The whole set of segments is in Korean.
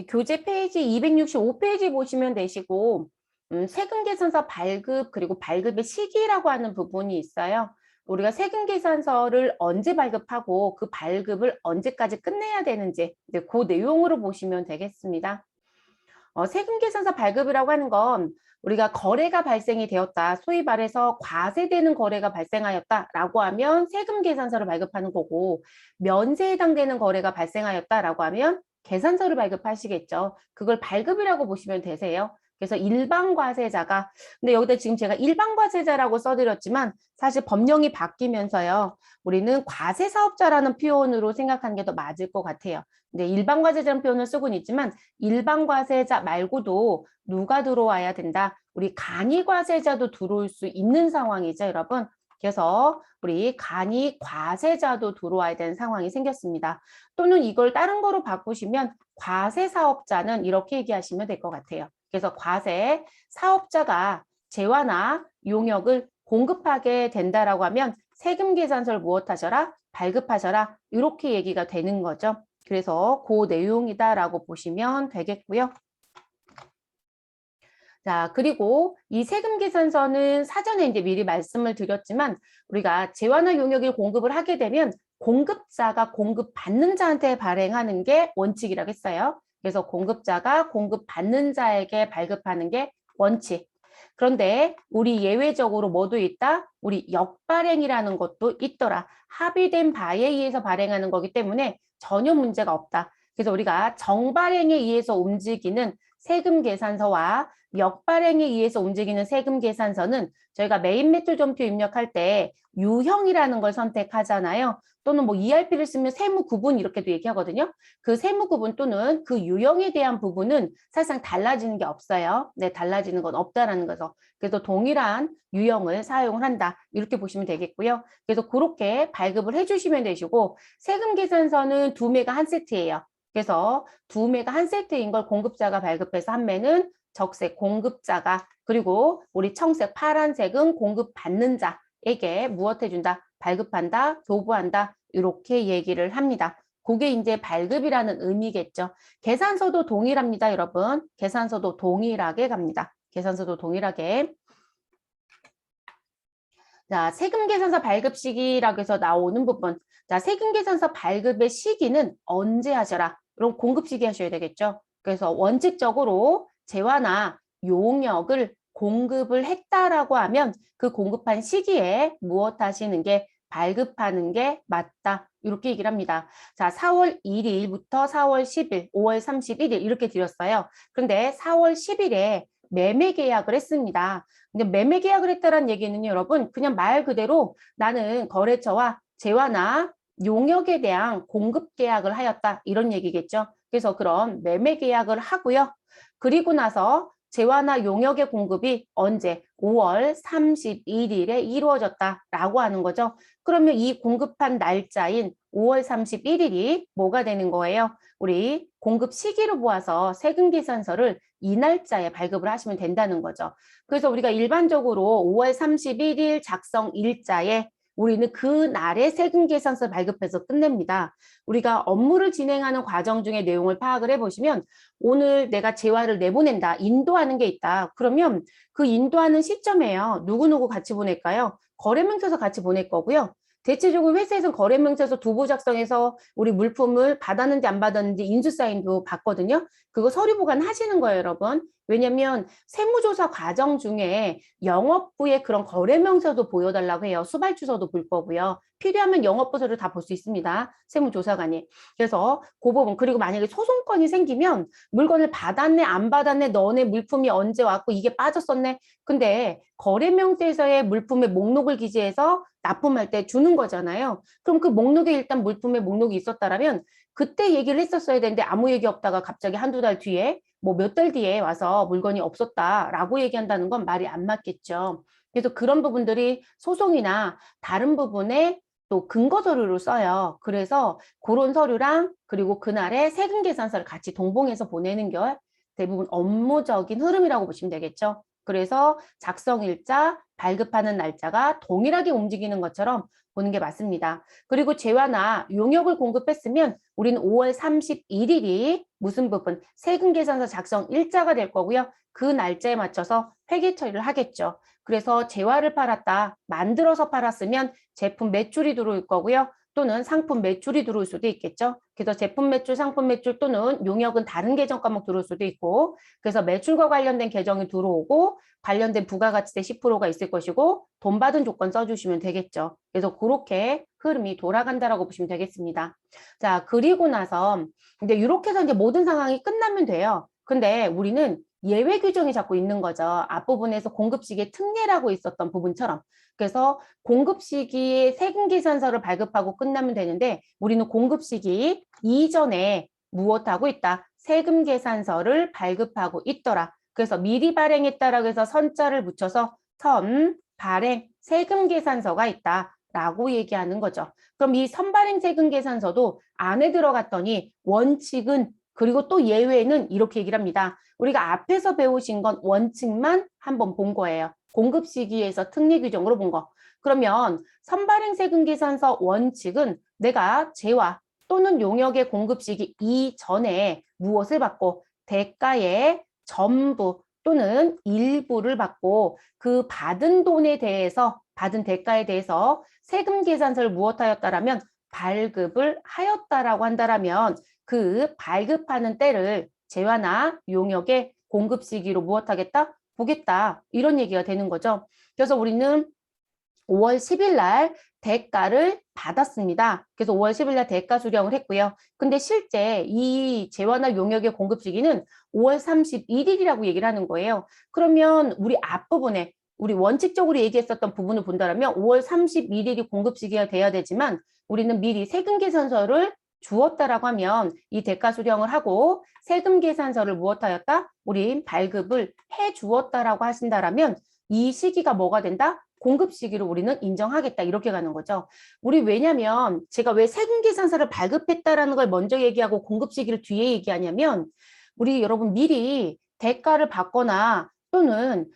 교재 페이지 265페이지 보시면 되시고 세금계산서 발급 그리고 발급의 시기라고 하는 부분이 있어요. 우리가 세금계산서를 언제 발급하고 그 발급을 언제까지 끝내야 되는지 이제 그 내용으로 보시면 되겠습니다. 세금계산서 발급이라고 하는 건 우리가 거래가 발생이 되었다. 소위 말해서 과세되는 거래가 발생하였다라고 하면 세금계산서를 발급하는 거고 면세에 해당되는 거래가 발생하였다라고 하면 계산서를 발급하시겠죠. 그걸 발급이라고 보시면 되세요. 그래서 일반 과세자가 근데 여기다 지금 제가 일반 과세자라고 써드렸지만 사실 법령이 바뀌면서요. 우리는 과세사업자라는 표현으로 생각하는 게 더 맞을 것 같아요. 근데 일반 과세자라는 표현을 쓰고는 있지만 일반 과세자 말고도 누가 들어와야 된다? 우리 간이 과세자도 들어올 수 있는 상황이죠, 여러분. 그래서 우리 간이 과세자도 들어와야 되는 상황이 생겼습니다. 또는 이걸 다른 거로 바꾸시면 과세사업자는 이렇게 얘기하시면 될 것 같아요. 그래서 과세 사업자가 재화나 용역을 공급하게 된다라고 하면 세금 계산서를 무엇하셔라? 발급하셔라. 이렇게 얘기가 되는 거죠. 그래서 그 내용이다라고 보시면 되겠고요. 자, 그리고 이 세금 계산서는 사전에 이제 미리 말씀을 드렸지만 우리가 재화나 용역을 공급을 하게 되면 공급자가 공급받는 자한테 발행하는 게 원칙이라고 했어요. 그래서 공급자가 공급받는 자에게 발급하는 게 원칙. 그런데 우리 예외적으로 뭐도 있다? 우리 역발행이라는 것도 있더라. 합의된 바에 의해서 발행하는 거기 때문에 전혀 문제가 없다. 그래서 우리가 정발행에 의해서 움직이는 세금 계산서와 역발행에 의해서 움직이는 세금 계산서는 저희가 메인 매출점표 입력할 때 유형이라는 걸 선택하잖아요. 또는 뭐 ERP를 쓰면 세무 구분 이렇게도 얘기하거든요. 그 세무 구분 또는 그 유형에 대한 부분은 사실상 달라지는 게 없어요. 네, 달라지는 건 없다라는 거죠. 그래서 동일한 유형을 사용을 한다. 이렇게 보시면 되겠고요. 그래서 그렇게 발급을 해주시면 되시고 세금 계산서는 2매가 한 세트예요. 그래서 2매가 한 세트인 걸 공급자가 발급해서 한 매는 적색 공급자가 그리고 우리 청색 파란색은 공급받는 자에게 무엇 해준다? 발급한다, 교부한다 이렇게 얘기를 합니다. 그게 이제 발급이라는 의미겠죠. 계산서도 동일합니다, 여러분. 계산서도 동일하게 갑니다. 계산서도 동일하게. 자, 세금계산서 발급 시기라고 해서 나오는 부분. 자, 세금계산서 발급의 시기는 언제 하셔라? 그럼 공급 시기 하셔야 되겠죠. 그래서 원칙적으로 재화나 용역을 공급을 했다라고 하면 그 공급한 시기에 무엇 하시는 게 발급하는 게 맞다. 이렇게 얘기를 합니다. 자, 4월 1일부터 4월 10일, 5월 31일 이렇게 드렸어요. 그런데 4월 10일에 매매 계약을 했습니다. 근데 매매 계약을 했다는 얘기는 여러분 그냥 말 그대로 나는 거래처와 재화나 용역에 대한 공급 계약을 하였다 이런 얘기겠죠. 그래서 그런 매매 계약을 하고요. 그리고 나서 재화나 용역의 공급이 언제 5월 31일에 이루어졌다라고 하는 거죠. 그러면 이 공급한 날짜인 5월 31일이 뭐가 되는 거예요? 우리 공급 시기로 모아서 세금 계산서를 이 날짜에 발급을 하시면 된다는 거죠. 그래서 우리가 일반적으로 5월 31일 작성 일자에 우리는 그 날에 세금 계산서 발급해서 끝냅니다. 우리가 업무를 진행하는 과정 중에 내용을 파악을 해보시면 오늘 내가 재화를 내보낸다, 인도하는 게 있다. 그러면 그 인도하는 시점에요. 누구누구 같이 보낼까요? 거래명세서 같이 보낼 거고요. 대체적으로 회사에서 거래명세서 두부 작성해서 우리 물품을 받았는지 안 받았는지 인수사인도 받거든요. 그거 서류 보관 하시는 거예요, 여러분. 왜냐면 세무조사 과정 중에 영업부의 그런 거래명세도 보여달라고 해요. 수발주서도 볼 거고요. 필요하면 영업부서를 다 볼 수 있습니다. 세무조사관이. 그래서 그 부분 그리고 만약에 소송건이 생기면 물건을 받았네 안 받았네 너네 물품이 언제 왔고 이게 빠졌었네. 근데 거래명세서의 물품의 목록을 기재해서 납품할 때 주는 거잖아요. 그럼 그 목록에 일단 물품의 목록이 있었다라면 그때 얘기를 했었어야 되는데 아무 얘기 없다가 갑자기 한두 달 뒤에 뭐 몇 달 뒤에 와서 물건이 없었다라고 얘기한다는 건 말이 안 맞겠죠. 그래서 그런 부분들이 소송이나 다른 부분에 또 근거 서류로 써요. 그래서 그런 서류랑 그리고 그날의 세금 계산서를 같이 동봉해서 보내는 게 대부분 업무적인 흐름이라고 보시면 되겠죠. 그래서 작성일자, 발급하는 날짜가 동일하게 움직이는 것처럼 보는 게 맞습니다. 그리고 재화나 용역을 공급했으면 우리는 5월 31일이 무슨 부분? 세금계산서 작성 일자가 될 거고요. 그 날짜에 맞춰서 회계 처리를 하겠죠. 그래서 재화를 팔았다, 만들어서 팔았으면 제품 매출이 들어올 거고요. 또는 상품 매출이 들어올 수도 있겠죠. 그래서 제품 매출, 상품 매출 또는 용역은 다른 계정 과목 들어올 수도 있고, 그래서 매출과 관련된 계정이 들어오고 관련된 부가가치세 10%가 있을 것이고 돈 받은 조건 써주시면 되겠죠. 그래서 그렇게 흐름이 돌아간다라고 보시면 되겠습니다. 자, 그리고 나서 이제 이렇게 해서 이제 모든 상황이 끝나면 돼요. 근데 우리는 예외 규정이 자꾸 있는 거죠. 앞부분에서 공급 시기의 특례라고 있었던 부분처럼. 그래서 공급 시기에 세금 계산서를 발급하고 끝나면 되는데 우리는 공급 시기 이전에 무엇하고 있다? 세금 계산서를 발급하고 있더라. 그래서 미리 발행했다라고 해서 선자를 붙여서 선, 발행, 세금 계산서가 있다라고 얘기하는 거죠. 그럼 이 선발행 세금 계산서도 안에 들어갔더니 원칙은 그리고 또 예외는 이렇게 얘기를 합니다. 우리가 앞에서 배우신 건 원칙만 한번 본 거예요. 공급 시기에서 특례 규정으로 본 거. 그러면 선발행 세금 계산서 원칙은 내가 재화 또는 용역의 공급 시기 이전에 무엇을 받고 대가의 전부 또는 일부를 받고 그 받은 돈에 대해서 받은 대가에 대해서 세금 계산서를 무엇하였다라면 발급을 하였다라고 한다라면 그 발급하는 때를 재화나 용역의 공급 시기로 무엇하겠다? 보겠다. 이런 얘기가 되는 거죠. 그래서 우리는 5월 10일 날 대가를 받았습니다. 그래서 5월 10일 날 대가 수령을 했고요. 근데 실제 이 재화나 용역의 공급 시기는 5월 31일이라고 얘기를 하는 거예요. 그러면 우리 앞부분에 우리 원칙적으로 얘기했었던 부분을 본다면 5월 31일이 공급 시기가 돼야 되지만 우리는 미리 세금 계산서를 주었다라고 하면 이 대가 수령을 하고 세금 계산서를 무엇하였다? 우리 발급을 해 주었다라고 하신다라면 이 시기가 뭐가 된다? 공급 시기로 우리는 인정하겠다 이렇게 가는 거죠. 우리 왜냐면 제가 왜 세금 계산서를 발급했다라는 걸 먼저 얘기하고 공급 시기를 뒤에 얘기하냐면 우리 여러분 미리 대가를 받거나 또는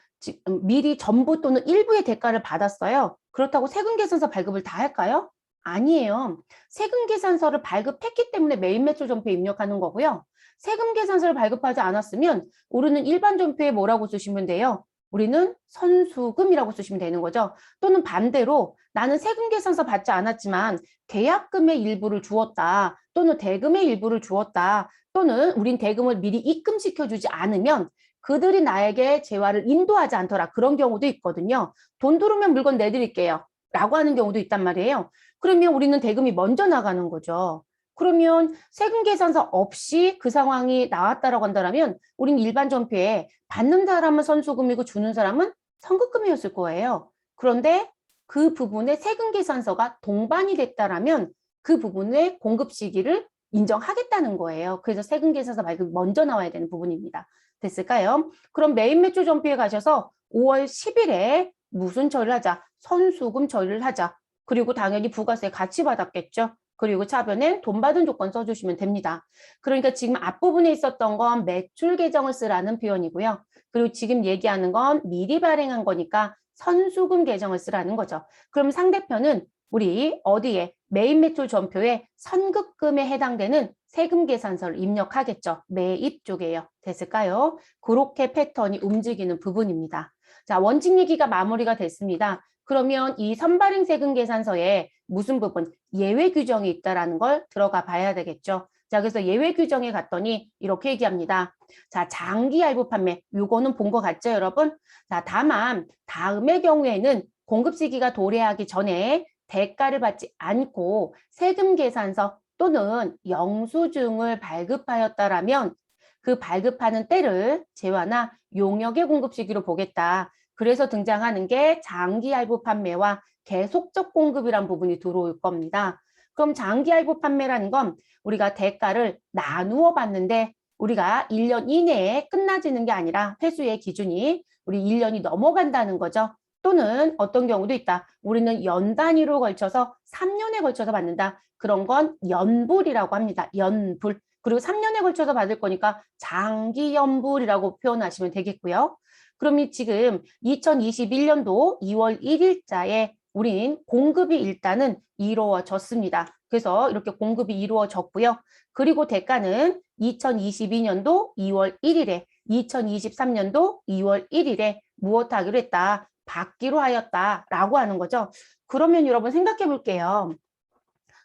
미리 전부 또는 일부의 대가를 받았어요. 그렇다고 세금 계산서 발급을 다 할까요? 아니에요. 세금 계산서를 발급했기 때문에 메인 매출 전표에 입력하는 거고요. 세금 계산서를 발급하지 않았으면 우리는 일반 전표에 뭐라고 쓰시면 돼요? 우리는 선수금이라고 쓰시면 되는 거죠. 또는 반대로 나는 세금 계산서 받지 않았지만 계약금의 일부를 주었다. 또는 대금의 일부를 주었다. 또는 우린 대금을 미리 입금시켜주지 않으면 그들이 나에게 재화를 인도하지 않더라. 그런 경우도 있거든요. 돈 들으면 물건 내드릴게요. 라고 하는 경우도 있단 말이에요. 그러면 우리는 대금이 먼저 나가는 거죠. 그러면 세금 계산서 없이 그 상황이 나왔다라고 한다면 우리는 일반 전표에 받는 사람은 선수금이고 주는 사람은 선급금이었을 거예요. 그런데 그 부분에 세금 계산서가 동반이 됐다라면 그 부분의 공급 시기를 인정하겠다는 거예요. 그래서 세금 계산서 발급이 먼저 나와야 되는 부분입니다. 됐을까요? 그럼 메인 매출 전표에 가셔서 5월 10일에 무슨 처리를 하자? 선수금 처리를 하자. 그리고 당연히 부가세 같이 받았겠죠. 그리고 차변엔 돈 받은 조건 써주시면 됩니다. 그러니까 지금 앞부분에 있었던 건 매출 계정을 쓰라는 표현이고요. 그리고 지금 얘기하는 건 미리 발행한 거니까 선수금 계정을 쓰라는 거죠. 그럼 상대편은 우리 어디에 매입 매출 전표에 선급금에 해당되는 세금 계산서를 입력하겠죠. 매입 쪽이에요. 됐을까요? 그렇게 패턴이 움직이는 부분입니다. 자, 원칙 얘기가 마무리가 됐습니다. 그러면 이 선발행 세금 계산서에 무슨 부분 예외 규정이 있다라는 걸 들어가 봐야 되겠죠. 자, 그래서 예외 규정에 갔더니 이렇게 얘기합니다. 자, 장기 할부 판매 요거는 본 것 같죠, 여러분? 자, 다만 다음의 경우에는 공급 시기가 도래하기 전에 대가를 받지 않고 세금 계산서 또는 영수증을 발급하였다라면 그 발급하는 때를 재화나 용역의 공급 시기로 보겠다. 그래서 등장하는 게 장기 할부 판매와 계속적 공급이란 부분이 들어올 겁니다. 그럼 장기 할부 판매라는 건 우리가 대가를 나누어 받는데 우리가 1년 이내에 끝나지는 게 아니라 회수의 기준이 우리 1년이 넘어간다는 거죠. 또는 어떤 경우도 있다. 우리는 연 단위로 걸쳐서 3년에 걸쳐서 받는다. 그런 건 연불이라고 합니다. 연불. 그리고 3년에 걸쳐서 받을 거니까 장기연불이라고 표현하시면 되겠고요. 그러면 지금 2021년도 2월 1일자에 우린 공급이 일단은 이루어졌습니다. 그래서 이렇게 공급이 이루어졌고요. 그리고 대가는 2022년도 2월 1일에 2023년도 2월 1일에 무엇하기로 했다? 받기로 하였다라고 하는 거죠. 그러면 여러분 생각해 볼게요.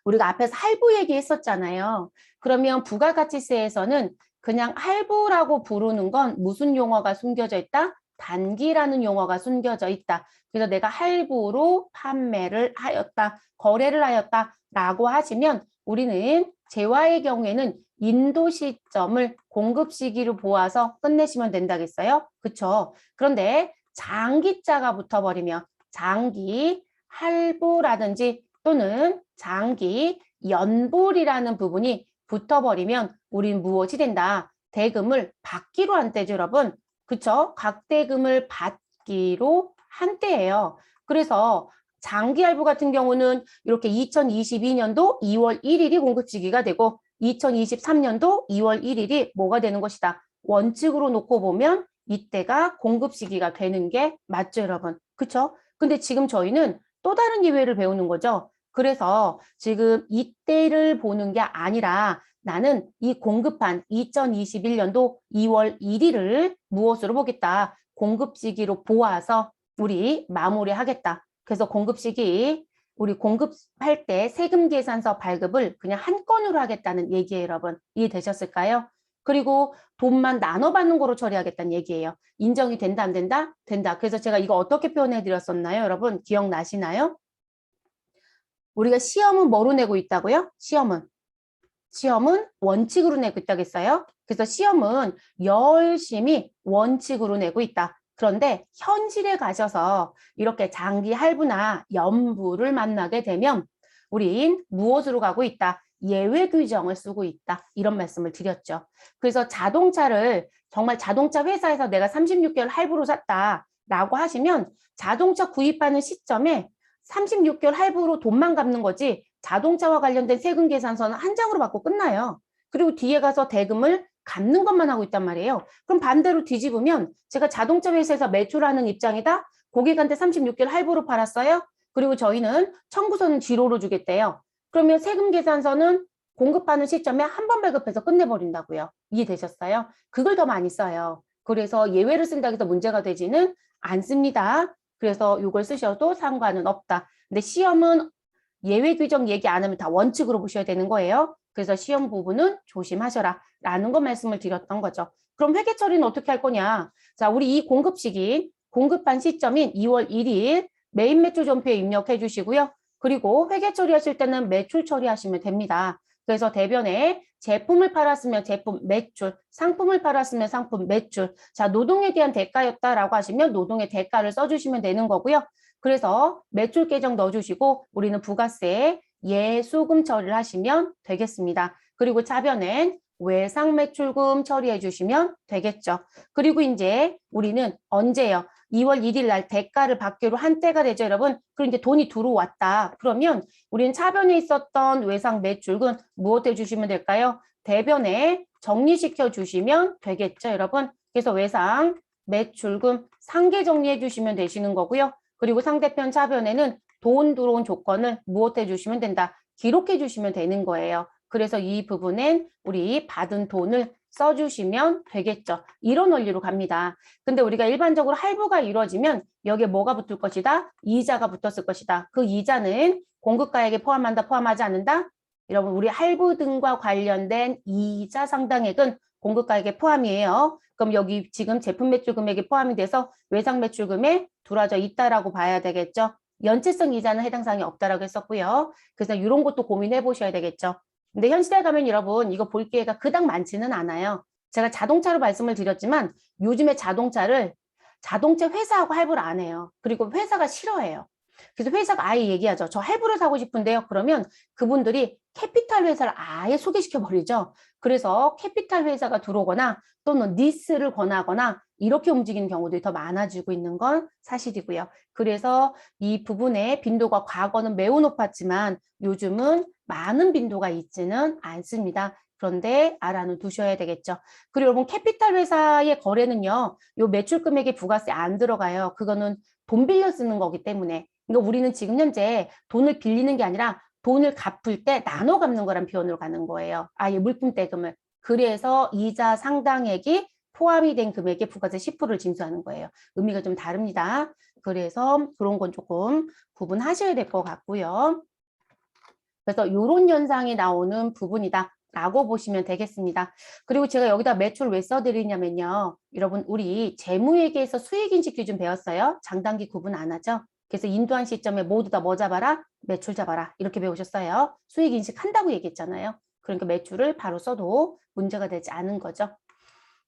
우리가 앞에서 할부 얘기했었잖아요. 그러면 부가가치세에서는 그냥 할부라고 부르는 건 무슨 용어가 숨겨져 있다? 단기라는 용어가 숨겨져 있다. 그래서 내가 할부로 판매를 하였다, 거래를 하였다라고 하시면 우리는 재화의 경우에는 인도 시점을 공급 시기로 보아서 끝내시면 된다겠어요? 그렇죠? 그런데 장기자가 붙어버리면 장기 할부라든지 또는 장기 연불이라는 부분이 붙어버리면 우린 무엇이 된다? 대금을 받기로 한 때죠, 여러분. 그쵸? 각대금을 받기로 한 때예요. 그래서 장기 할부 같은 경우는 이렇게 2022년도 2월 1일이 공급 시기가 되고 2023년도 2월 1일이 뭐가 되는 것이다. 원칙으로 놓고 보면 이때가 공급 시기가 되는 게 맞죠, 여러분. 그쵸? 근데 지금 저희는 또 다른 예외를 배우는 거죠. 그래서 지금 이때를 보는 게 아니라 나는 이 공급한 2021년도 2월 1일을 무엇으로 보겠다. 공급 시기로 보아서 우리 마무리하겠다. 그래서 공급 시기 우리 공급할 때 세금 계산서 발급을 그냥 한 건으로 하겠다는 얘기예요, 여러분. 이해되셨을까요? 그리고 돈만 나눠 받는 거로 처리하겠다는 얘기예요. 인정이 된다, 안 된다? 된다. 그래서 제가 이거 어떻게 표현해 드렸었나요? 여러분 기억나시나요? 우리가 시험은 뭐로 내고 있다고요? 시험은 원칙으로 내고 있다겠어요? 그래서 시험은 열심히 원칙으로 내고 있다. 그런데 현실에 가셔서 이렇게 장기 할부나 연부를 만나게 되면 우린 무엇으로 가고 있다? 예외 규정을 쓰고 있다. 이런 말씀을 드렸죠. 그래서 자동차를 정말 자동차 회사에서 내가 36개월 할부로 샀다라고 하시면 자동차 구입하는 시점에 36개월 할부로 돈만 갚는 거지 자동차와 관련된 세금 계산서는 한 장으로 받고 끝나요. 그리고 뒤에 가서 대금을 갚는 것만 하고 있단 말이에요. 그럼 반대로 뒤집으면 제가 자동차 회사에서 매출하는 입장이다. 고객한테 36개월 할부로 팔았어요. 그리고 저희는 청구서는 지로로 주겠대요. 그러면 세금 계산서는 공급하는 시점에 한 번 발급해서 끝내버린다고요. 이해되셨어요? 그걸 더 많이 써요. 그래서 예외를 쓴다고 해서 문제가 되지는 않습니다. 그래서 이걸 쓰셔도 상관은 없다. 근데 시험은 예외 규정 얘기 안 하면 다 원칙으로 보셔야 되는 거예요. 그래서 시험 부분은 조심하셔라 라는 거 말씀을 드렸던 거죠. 그럼 회계 처리는 어떻게 할 거냐? 자, 우리 이 공급 시기, 공급한 시점인 2월 1일 메인 매출 전표에 입력해 주시고요. 그리고 회계 처리하실 때는 매출 처리하시면 됩니다. 그래서 대변에 제품을 팔았으면 제품 매출, 상품을 팔았으면 상품 매출. 자, 노동에 대한 대가였다라고 하시면 노동의 대가를 써주시면 되는 거고요. 그래서 매출 계정 넣어주시고 우리는 부가세 예수금 처리를 하시면 되겠습니다. 그리고 차변엔 외상 매출금 처리해 주시면 되겠죠. 그리고 이제 우리는 언제요? 2월 1일 날 대가를 받기로 한 때가 되죠, 여러분. 그리고 이제 돈이 들어왔다. 그러면 우리는 차변에 있었던 외상 매출금 무엇 해주시면 될까요? 대변에 정리시켜 주시면 되겠죠, 여러분. 그래서 외상 매출금 상계 정리해 주시면 되시는 거고요. 그리고 상대편 차변에는 돈 들어온 조건을 무엇 해주시면 된다. 기록해 주시면 되는 거예요. 그래서 이 부분엔 우리 받은 돈을 써주시면 되겠죠. 이런 원리로 갑니다. 근데 우리가 일반적으로 할부가 이루어지면 여기에 뭐가 붙을 것이다? 이자가 붙었을 것이다. 그 이자는 공급가액에 포함한다, 포함하지 않는다? 여러분, 우리 할부 등과 관련된 이자 상당액은 공급가액에 포함이에요. 그럼 여기 지금 제품 매출 금액이 포함이 돼서 외상 매출금에 들어와져 있다라고 봐야 되겠죠. 연체성 이자는 해당 사항이 없다라고 했었고요. 그래서 이런 것도 고민해 보셔야 되겠죠. 근데 현실에 가면 여러분 이거 볼 기회가 그닥 많지는 않아요. 제가 자동차로 말씀을 드렸지만 요즘에 자동차 회사하고 할부를 안 해요. 그리고 회사가 싫어해요. 그래서 회사가 아예 얘기하죠. 저 할부를 사고 싶은데요. 그러면 그분들이 캐피탈 회사를 아예 소개시켜 버리죠. 그래서 캐피탈 회사가 들어오거나 또는 니스를 권하거나 이렇게 움직이는 경우들이 더 많아지고 있는 건 사실이고요. 그래서 이 부분의 빈도가 과거는 매우 높았지만 요즘은 많은 빈도가 있지는 않습니다. 그런데 알아는 두셔야 되겠죠. 그리고 여러분 캐피탈 회사의 거래는요. 요 매출 금액에 부가세 안 들어가요. 그거는 돈 빌려 쓰는 거기 때문에. 그러니까 우리는 지금 현재 돈을 빌리는 게 아니라 돈을 갚을 때 나눠 갚는 거란 표현으로 가는 거예요. 아예 물품 대금을. 그래서 이자 상당액이 포함이 된 금액에 부가세 10%를 징수하는 거예요. 의미가 좀 다릅니다. 그래서 그런 건 조금 구분하셔야 될 것 같고요. 그래서 이런 현상이 나오는 부분이다 라고 보시면 되겠습니다. 그리고 제가 여기다 매출 왜 써드리냐면요. 여러분 우리 재무회계에서 수익인식 기준 배웠어요? 장단기 구분 안 하죠? 그래서 인도한 시점에 모두 다 뭐 잡아라? 매출 잡아라. 이렇게 배우셨어요. 수익인식 한다고 얘기했잖아요. 그러니까 매출을 바로 써도 문제가 되지 않은 거죠.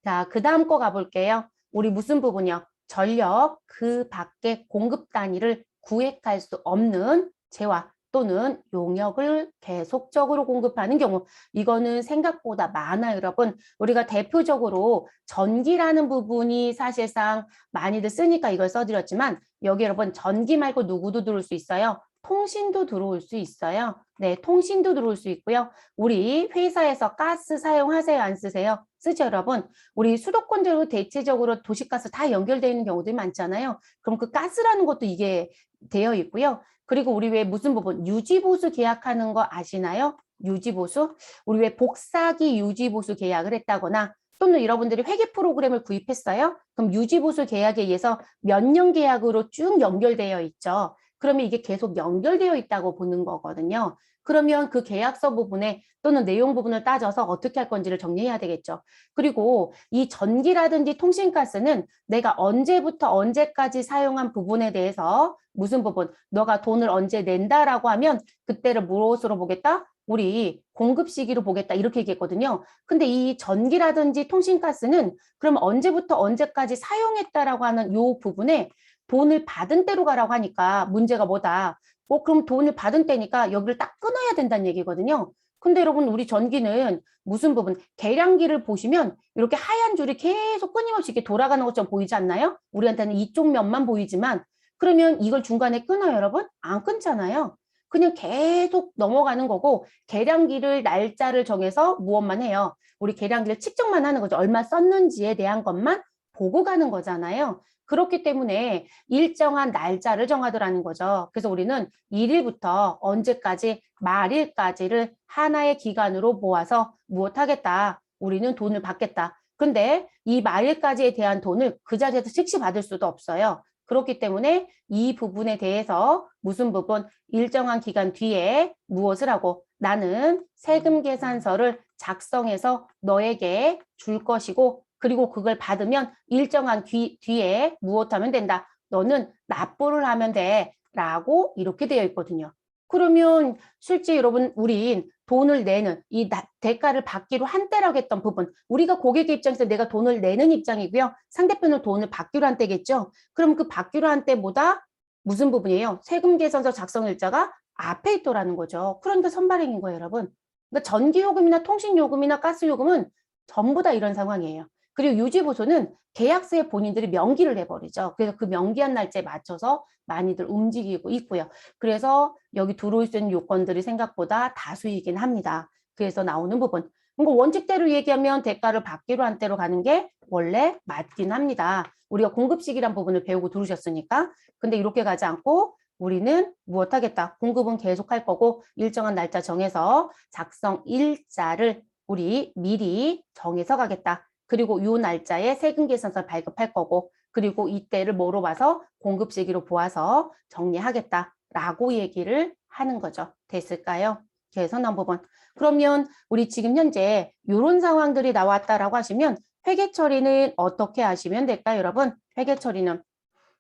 자, 그 다음 거 가볼게요. 우리 무슨 부분이요? 전력 그 밖의 공급 단위를 구획할 수 없는 재화 또는 용역을 계속적으로 공급하는 경우 이거는 생각보다 많아요, 여러분. 우리가 대표적으로 전기라는 부분이 사실상 많이들 쓰니까 이걸 써드렸지만 여기 여러분 전기 말고 누구도 들어올 수 있어요? 통신도 들어올 수 있어요. 네, 통신도 들어올 수 있고요. 우리 회사에서 가스 사용하세요? 안 쓰세요? 쓰죠, 여러분? 우리 수도권적으로 대체적으로 도시가스 다 연결되어 있는 경우들이 많잖아요. 그럼 그 가스라는 것도 이게 되어 있고요. 그리고 우리 왜 무슨 부분 유지보수 계약하는 거 아시나요? 유지보수? 우리 왜 복사기 유지보수 계약을 했다거나 또는 여러분들이 회계 프로그램을 구입했어요? 그럼 유지보수 계약에 의해서 몇 년 계약으로 쭉 연결되어 있죠. 그러면 이게 계속 연결되어 있다고 보는 거거든요. 그러면 그 계약서 부분에 또는 내용 부분을 따져서 어떻게 할 건지를 정리해야 되겠죠. 그리고 이 전기라든지 통신가스는 내가 언제부터 언제까지 사용한 부분에 대해서 무슨 부분, 너가 돈을 언제 낸다라고 하면 그때를 무엇으로 보겠다? 우리 공급 시기로 보겠다 이렇게 얘기했거든요. 근데 이 전기라든지 통신가스는 그럼 언제부터 언제까지 사용했다라고 하는 요 부분에 돈을 받은 때로 가라고 하니까 문제가 뭐다? 그럼 돈을 받은 때니까 여기를 딱 끊어야 된다는 얘기거든요. 근데 여러분 우리 전기는 무슨 부분? 계량기를 보시면 이렇게 하얀 줄이 계속 끊임없이 이렇게 돌아가는 것처럼 보이지 않나요? 우리한테는 이쪽 면만 보이지만 그러면 이걸 중간에 끊어요, 여러분? 안 끊잖아요. 그냥 계속 넘어가는 거고 계량기를 날짜를 정해서 무엇만 해요? 우리 계량기를 측정만 하는 거죠. 얼마 썼는지에 대한 것만 보고 가는 거잖아요. 그렇기 때문에 일정한 날짜를 정하더라는 거죠. 그래서 우리는 1일부터 언제까지 말일까지를 하나의 기간으로 모아서 무엇하겠다. 우리는 돈을 받겠다. 근데 이 말일까지에 대한 돈을 그 자리에서 즉시 받을 수도 없어요. 그렇기 때문에 이 부분에 대해서 무슨 부분 일정한 기간 뒤에 무엇을 하고 나는 세금 계산서를 작성해서 너에게 줄 것이고 그리고 그걸 받으면 일정한 뒤에 무엇하면 된다. 너는 납부를 하면 돼. 라고 이렇게 되어 있거든요. 그러면 실제 여러분 우린 돈을 내는 이 대가를 받기로 한 때라고 했던 부분 우리가 고객의 입장에서 내가 돈을 내는 입장이고요. 상대편은 돈을 받기로 한 때겠죠. 그럼 그 받기로 한 때보다 무슨 부분이에요? 세금 계산서 작성 일자가 앞에 있더라는 거죠. 그러니까 선발행인 거예요, 여러분. 그러니까 전기요금이나 통신요금이나 가스요금은 전부 다 이런 상황이에요. 그리고 유지보수는 계약서에 본인들이 명기를 해버리죠. 그래서 그 명기한 날짜에 맞춰서 많이들 움직이고 있고요. 그래서 여기 들어올 수 있는 요건들이 생각보다 다수이긴 합니다. 그래서 나오는 부분. 그러니까 원칙대로 얘기하면 대가를 받기로 한 때로 가는 게 원래 맞긴 합니다. 우리가 공급식이란 부분을 배우고 들으셨으니까. 근데 이렇게 가지 않고 우리는 무엇하겠다. 공급은 계속할 거고 일정한 날짜 정해서 작성 일자를 우리 미리 정해서 가겠다. 그리고 이 날짜에 세금 계산서 발급할 거고 그리고 이때를 뭐로 봐서 공급 시기로 보아서 정리하겠다라고 얘기를 하는 거죠. 됐을까요? 개선한 부분. 그러면 우리 지금 현재 이런 상황들이 나왔다라고 하시면 회계 처리는 어떻게 하시면 될까요, 여러분? 회계 처리는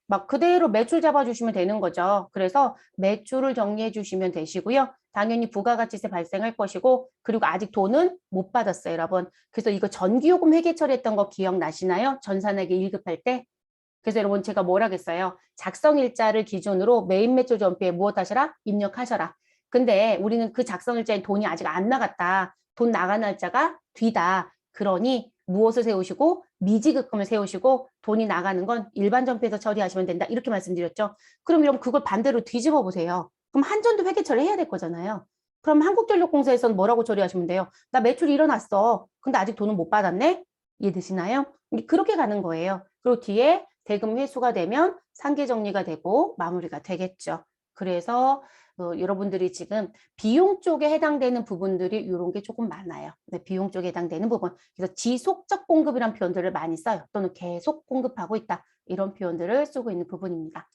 막 그대로 매출 잡아주시면 되는 거죠. 그래서 매출을 정리해 주시면 되시고요. 당연히 부가가치세 발생할 것이고 그리고 아직 돈은 못 받았어요, 여러분. 그래서 이거 전기요금 회계 처리했던 거 기억나시나요? 전산회계 1급할 때. 그래서 여러분 제가 뭘 하겠어요? 작성일자를 기준으로 메인 매출 전표에 무엇 하셔라? 입력하셔라. 근데 우리는 그 작성일자에 돈이 아직 안 나갔다. 돈 나간 날짜가 뒤다. 그러니 무엇을 세우시고 미지급금을 세우시고 돈이 나가는 건 일반 전표에서 처리하시면 된다. 이렇게 말씀드렸죠. 그럼 여러분 그걸 반대로 뒤집어 보세요. 그럼 한전도 회계 처리해야 될 거잖아요. 그럼 한국전력공사에서는 뭐라고 처리하시면 돼요? 나 매출이 일어났어. 근데 아직 돈은 못 받았네? 이해되시나요? 그렇게 가는 거예요. 그리고 뒤에 대금 회수가 되면 상계 정리가 되고 마무리가 되겠죠. 그래서 여러분들이 지금 비용 쪽에 해당되는 부분들이 이런 게 조금 많아요. 네, 비용 쪽에 해당되는 부분. 그래서 지속적 공급이란 표현들을 많이 써요. 또는 계속 공급하고 있다. 이런 표현들을 쓰고 있는 부분입니다.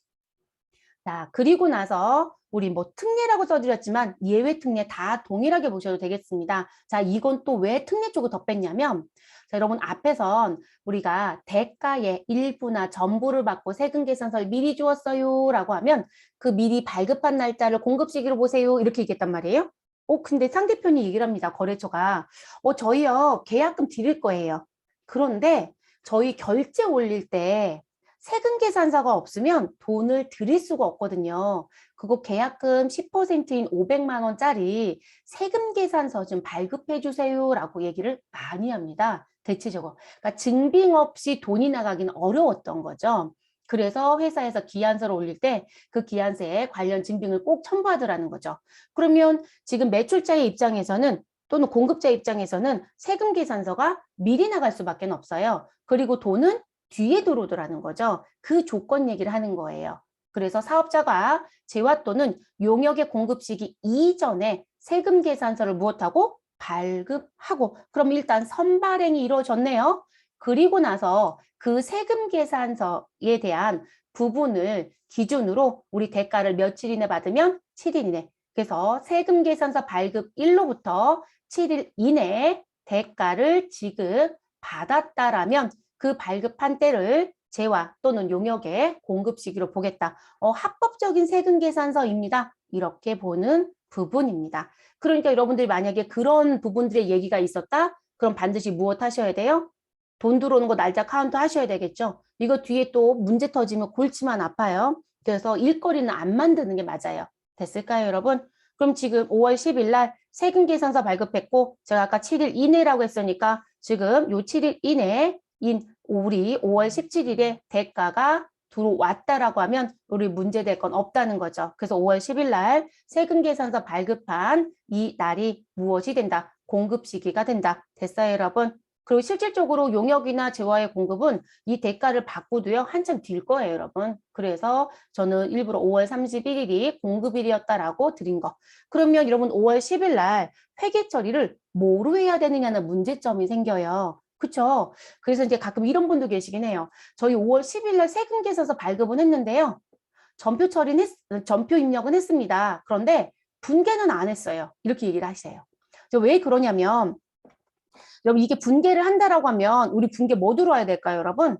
자, 그리고 나서 우리 뭐 특례라고 써드렸지만 예외 특례 다 동일하게 보셔도 되겠습니다. 자, 이건 또 왜 특례 쪽을 더 뺐냐면, 자, 여러분 앞에선 우리가 대가의 일부나 전부를 받고 세금 계산서를 미리 주었어요 라고 하면 그 미리 발급한 날짜를 공급 시기로 보세요 이렇게 얘기했단 말이에요. 근데 상대편이 얘기를 합니다. 거래처가. 저희요 계약금 드릴 거예요. 그런데 저희 결제 올릴 때 세금 계산서가 없으면 돈을 드릴 수가 없거든요. 그거 계약금 10%인 500만 원짜리 세금 계산서 좀 발급해 주세요라고 얘기를 많이 합니다. 대체적으로. 그러니까 증빙 없이 돈이 나가기는 어려웠던 거죠. 그래서 회사에서 기한서를 올릴 때 그 기한서에 관련 증빙을 꼭 첨부하더라는 거죠. 그러면 지금 매출자의 입장에서는 또는 공급자 입장에서는 세금 계산서가 미리 나갈 수밖에 없어요. 그리고 돈은 뒤에 들어오더라는 거죠. 그 조건 얘기를 하는 거예요. 그래서 사업자가 재화 또는 용역의 공급 시기 이전에 세금 계산서를 무엇하고 발급하고 그럼 일단 선발행이 이루어졌네요. 그리고 나서 그 세금 계산서에 대한 부분을 기준으로 우리 대가를 며칠 이내 받으면 7일 이내. 그래서 세금 계산서 발급 일로부터 7일 이내에 대가를 지급 받았다라면 그 발급한 때를 재화 또는 용역의 공급 시기로 보겠다. 합법적인 세금 계산서입니다. 이렇게 보는 부분입니다. 그러니까 여러분들이 만약에 그런 부분들의 얘기가 있었다? 그럼 반드시 무엇 하셔야 돼요? 돈 들어오는 거 날짜 카운트 하셔야 되겠죠. 이거 뒤에 또 문제 터지면 골치만 아파요. 그래서 일거리는 안 만드는 게 맞아요. 됐을까요, 여러분? 그럼 지금 5월 10일 날 세금 계산서 발급했고 제가 아까 7일 이내라고 했으니까 지금 요 7일 이내인 우리 5월 17일에 대가가 들어왔다라고 하면 우리 문제될 건 없다는 거죠. 그래서 5월 10일 날 세금 계산서 발급한 이 날이 무엇이 된다? 공급 시기가 된다. 됐어요, 여러분? 그리고 실질적으로 용역이나 재화의 공급은 이 대가를 받고도요, 한참 딜 거예요, 여러분. 그래서 저는 일부러 5월 31일이 공급일이었다라고 드린 거. 그러면 여러분 5월 10일 날 회계 처리를 뭐로 해야 되느냐는 문제점이 생겨요. 그쵸? 그래서 이제 가끔 이런 분도 계시긴 해요. 저희 5월 10일 날 세금 계산서 발급은 했는데요. 전표 입력은 했습니다. 그런데 분계는 안 했어요. 이렇게 얘기를 하세요. 왜 그러냐면 여러분 이게 분계를 한다라고 하면 우리 분계 뭐 들어와야 될까요, 여러분?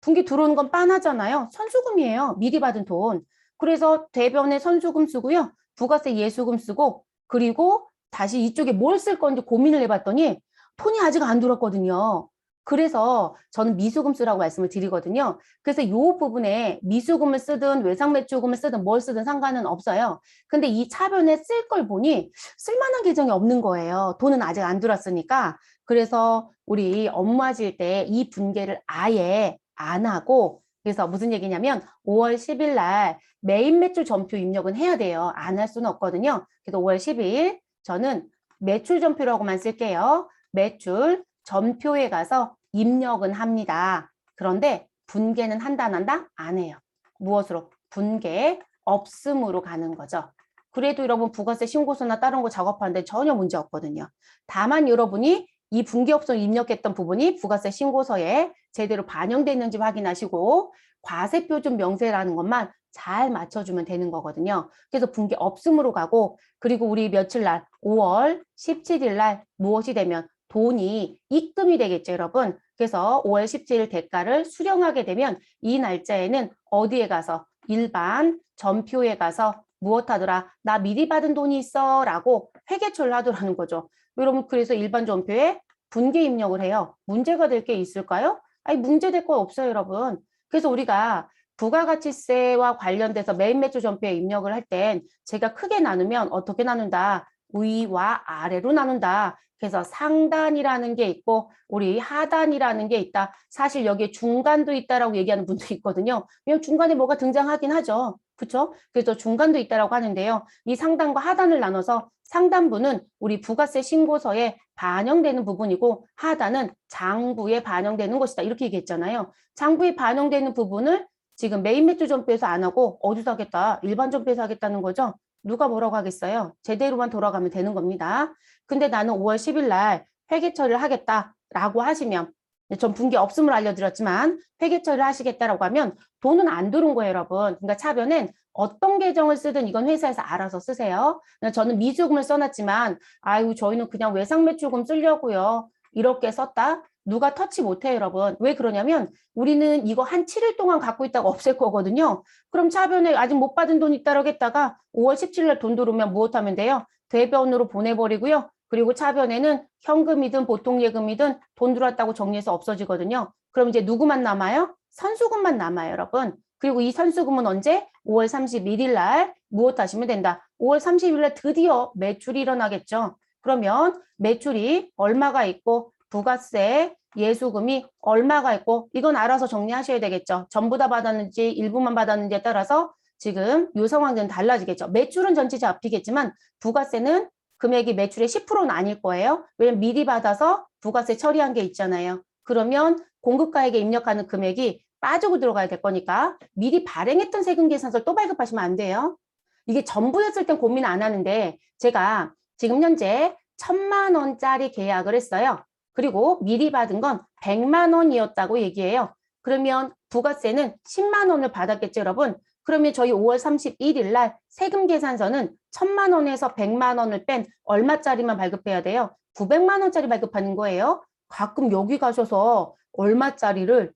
분계 들어오는 건 빤하잖아요. 선수금이에요. 미리 받은 돈. 그래서 대변에 선수금 쓰고요. 부가세 예수금 쓰고 그리고 다시 이쪽에 뭘 쓸 건지 고민을 해봤더니 돈이 아직 안 들었거든요. 그래서 저는 미수금 쓰라고 말씀을 드리거든요. 그래서 이 부분에 미수금을 쓰든 외상매출금을 쓰든 뭘 쓰든 상관은 없어요. 근데 이 차변에 쓸 걸 보니 쓸만한 계정이 없는 거예요. 돈은 아직 안 들었으니까. 그래서 우리 업무하실 때 이 분계를 아예 안 하고 그래서 무슨 얘기냐면 5월 10일 날 메인 매출 전표 입력은 해야 돼요. 안 할 수는 없거든요. 그래서 5월 10일 저는 매출 전표라고만 쓸게요. 매출 전표에 가서 입력은 합니다. 그런데 분계는 한다 안 한다? 안 해요. 무엇으로? 분계 없음으로 가는 거죠. 그래도 여러분 부가세 신고서나 다른 거 작업하는데 전혀 문제 없거든요. 다만 여러분이 이 분계 없음 입력했던 부분이 부가세 신고서에 제대로 반영됐는지 확인하시고 과세표준 명세라는 것만 잘 맞춰주면 되는 거거든요. 그래서 분계 없음으로 가고 그리고 우리 며칠 날 5월 17일 날 무엇이 되면 돈이 입금이 되겠죠, 여러분. 그래서 5월 17일 대가를 수령하게 되면 이 날짜에는 어디에 가서 일반 전표에 가서 무엇 하더라? 나 미리 받은 돈이 있어 라고 회계처리를 하더라는 거죠. 여러분 그래서 일반 전표에 분계 입력을 해요. 문제가 될 게 있을까요? 아니 문제될 거 없어요, 여러분. 그래서 우리가 부가가치세와 관련돼서 메인 매출 전표에 입력을 할 땐 제가 크게 나누면 어떻게 나눈다? 위와 아래로 나눈다. 그래서 상단이라는 게 있고 우리 하단이라는 게 있다. 사실 여기에 중간도 있다라고 얘기하는 분도 있거든요. 왜냐면 중간에 뭐가 등장하긴 하죠. 그렇죠? 그래서 중간도 있다라고 하는데요. 이 상단과 하단을 나눠서 상단부는 우리 부가세 신고서에 반영되는 부분이고 하단은 장부에 반영되는 것이다. 이렇게 얘기했잖아요. 장부에 반영되는 부분을 지금 메인 매출 전표에서 안 하고 어디서 하겠다? 일반 전표에서 하겠다는 거죠. 누가 뭐라고 하겠어요? 제대로만 돌아가면 되는 겁니다. 근데 나는 5월 10일 날 회계 처리를 하겠다라고 하시면 전 분기 없음을 알려드렸지만 회계 처리를 하시겠다라고 하면 돈은 안 들어온 거예요, 여러분. 그러니까 차변엔 어떤 계정을 쓰든 이건 회사에서 알아서 쓰세요. 저는 미수금을 써놨지만 아유 저희는 그냥 외상 매출금 쓰려고요. 이렇게 썼다. 누가 터치 못해요, 여러분. 왜 그러냐면 우리는 이거 한 7일 동안 갖고 있다가 없앨 거거든요. 그럼 차변에 아직 못 받은 돈 있다라고 했다가 5월 17일 날 돈 들어오면 무엇하면 돼요? 대변으로 보내버리고요. 그리고 차변에는 현금이든 보통 예금이든 돈 들어왔다고 정리해서 없어지거든요. 그럼 이제 누구만 남아요? 선수금만 남아요, 여러분. 그리고 이 선수금은 언제? 5월 31일 날 무엇 하시면 된다. 5월 30일 날 드디어 매출이 일어나겠죠. 그러면 매출이 얼마가 있고 부가세, 예수금이 얼마가 있고 이건 알아서 정리하셔야 되겠죠. 전부 다 받았는지 일부만 받았는지에 따라서 지금 이 상황들은 달라지겠죠. 매출은 전체 잡히겠지만 부가세는 금액이 매출의 10%는 아닐 거예요. 왜냐면 미리 받아서 부가세 처리한 게 있잖아요. 그러면 공급가액에 입력하는 금액이 빠지고 들어가야 될 거니까 미리 발행했던 세금 계산서를 또 발급하시면 안 돼요. 이게 전부였을 땐 고민 안 하는데 제가 지금 현재 1,000만 원짜리 계약을 했어요. 그리고 미리 받은 건 100만 원이었다고 얘기해요. 그러면 부가세는 10만 원을 받았겠죠, 여러분? 그러면 저희 5월 31일 날 세금 계산서는 1,000만 원에서 100만 원을 뺀 얼마짜리만 발급해야 돼요? 900만 원짜리 발급하는 거예요. 가끔 여기 가셔서 얼마짜리를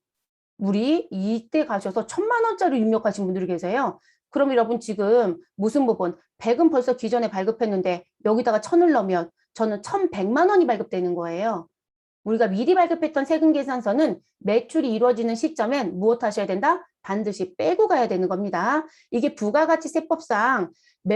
우리 이때 가셔서 1,000만 원짜리 입력하신 분들이 계세요. 그럼 여러분 지금 무슨 부분? 100은 벌써 기존에 발급했는데 여기다가 1,000을 넣으면 저는 1,100만 원이 발급되는 거예요. 우리가 미리 발급했던 세금 계산서는 매출이 이루어지는 시점엔 무엇 하셔야 된다? 반드시 빼고 가야 되는 겁니다. 이게 부가가치세법상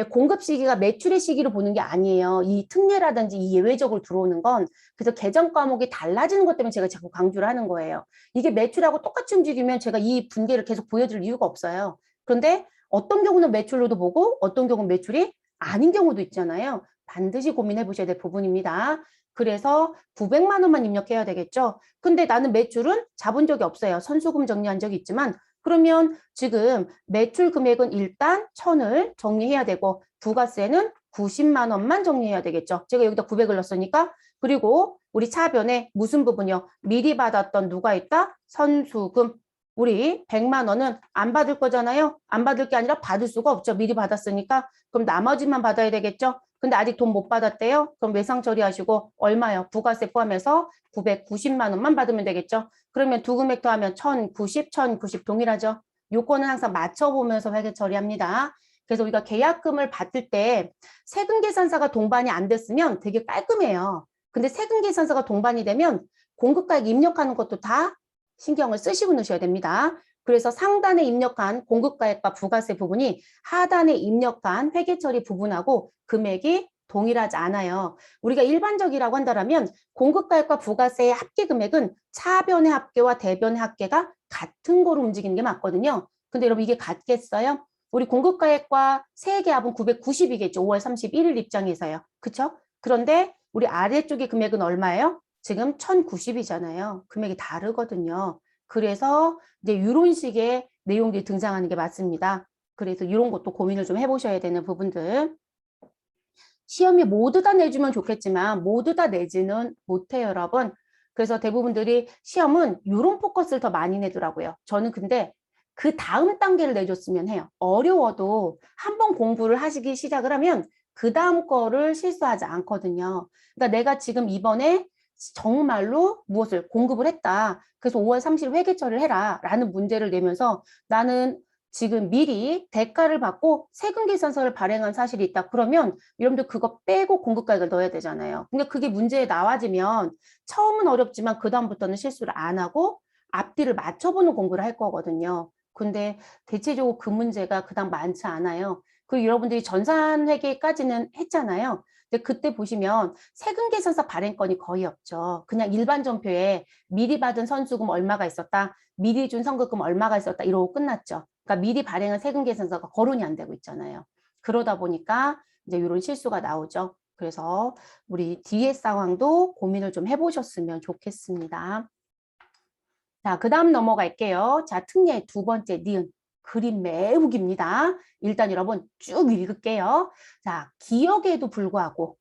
공급 시기가 매출의 시기로 보는 게 아니에요. 이 특례라든지 이 예외적으로 들어오는 건 그래서 계정 과목이 달라지는 것 때문에 제가 자꾸 강조를 하는 거예요. 이게 매출하고 똑같이 움직이면 제가 이 분계를 계속 보여줄 이유가 없어요. 그런데 어떤 경우는 매출로도 보고 어떤 경우는 매출이 아닌 경우도 있잖아요. 반드시 고민해 보셔야 될 부분입니다. 그래서 900만 원만 입력해야 되겠죠. 근데 나는 매출은 잡은 적이 없어요. 선수금 정리한 적이 있지만 그러면 지금 매출 금액은 일단 1,000을 정리해야 되고 부가세는 90만 원만 정리해야 되겠죠. 제가 여기다 900을 넣었으니까 그리고 우리 차변에 무슨 부분이요? 미리 받았던 누가 있다? 선수금. 우리 100만 원은 안 받을 거잖아요. 안 받을 게 아니라 받을 수가 없죠. 미리 받았으니까. 그럼 나머지만 받아야 되겠죠. 근데 아직 돈 못 받았대요. 그럼 외상 처리하시고 얼마요? 부가세 포함해서 990만 원만 받으면 되겠죠. 그러면 두 금액 더하면 1,090, 1,090 동일하죠. 요건은 항상 맞춰보면서 회계 처리합니다. 그래서 우리가 계약금을 받을 때 세금 계산서가 동반이 안 됐으면 되게 깔끔해요. 근데 세금 계산서가 동반이 되면 공급가액 입력하는 것도 다 신경을 쓰시고 넣으셔야 됩니다. 그래서 상단에 입력한 공급가액과 부가세 부분이 하단에 입력한 회계처리 부분하고 금액이 동일하지 않아요. 우리가 일반적이라고 한다면 공급가액과 부가세의 합계 금액은 차변의 합계와 대변의 합계가 같은 거로 움직이는 게 맞거든요. 근데 여러분 이게 같겠어요? 우리 공급가액과 세계합은 990이겠죠. 5월 31일 입장에서요. 그렇죠? 그런데 우리 아래쪽의 금액은 얼마예요? 지금 1,090이잖아요. 금액이 다르거든요. 그래서 이제 이런 식의 내용들이 등장하는 게 맞습니다. 그래서 이런 것도 고민을 좀 해보셔야 되는 부분들. 시험이 모두 다 내주면 좋겠지만 모두 다 내지는 못해요, 여러분. 그래서 대부분들이 시험은 이런 포커스를 더 많이 내더라고요. 저는 근데 그 다음 단계를 내줬으면 해요. 어려워도 한번 공부를 하시기 시작을 하면 그 다음 거를 실수하지 않거든요. 그러니까 내가 지금 이번에 정말로 무엇을 공급을 했다. 그래서 5월 30일 회계 처리를 해라 라는 문제를 내면서 나는 지금 미리 대가를 받고 세금 계산서를 발행한 사실이 있다. 그러면 여러분들 그거 빼고 공급가액을 넣어야 되잖아요. 근데 그게 문제에 나와지면 처음은 어렵지만 그 다음부터는 실수를 안 하고 앞뒤를 맞춰보는 공부를 할 거거든요. 근데 대체적으로 그 문제가 그다음 많지 않아요. 그리고 여러분들이 전산회계까지는 했잖아요. 근데 그때 보시면 세금 계산서 발행건이 거의 없죠. 그냥 일반 전표에 미리 받은 선수금 얼마가 있었다, 미리 준 선급금 얼마가 있었다 이러고 끝났죠. 그러니까 미리 발행한 세금 계산서가 거론이 안 되고 있잖아요. 그러다 보니까 이제 이런 실수가 나오죠. 그래서 우리 뒤에 상황도 고민을 좀 해보셨으면 좋겠습니다. 자, 그 다음 넘어갈게요. 자, 특례 두 번째 니은. 그림 매우깁니다. 일단 여러분 쭉 읽을게요. 자, 기억에도 불구하고.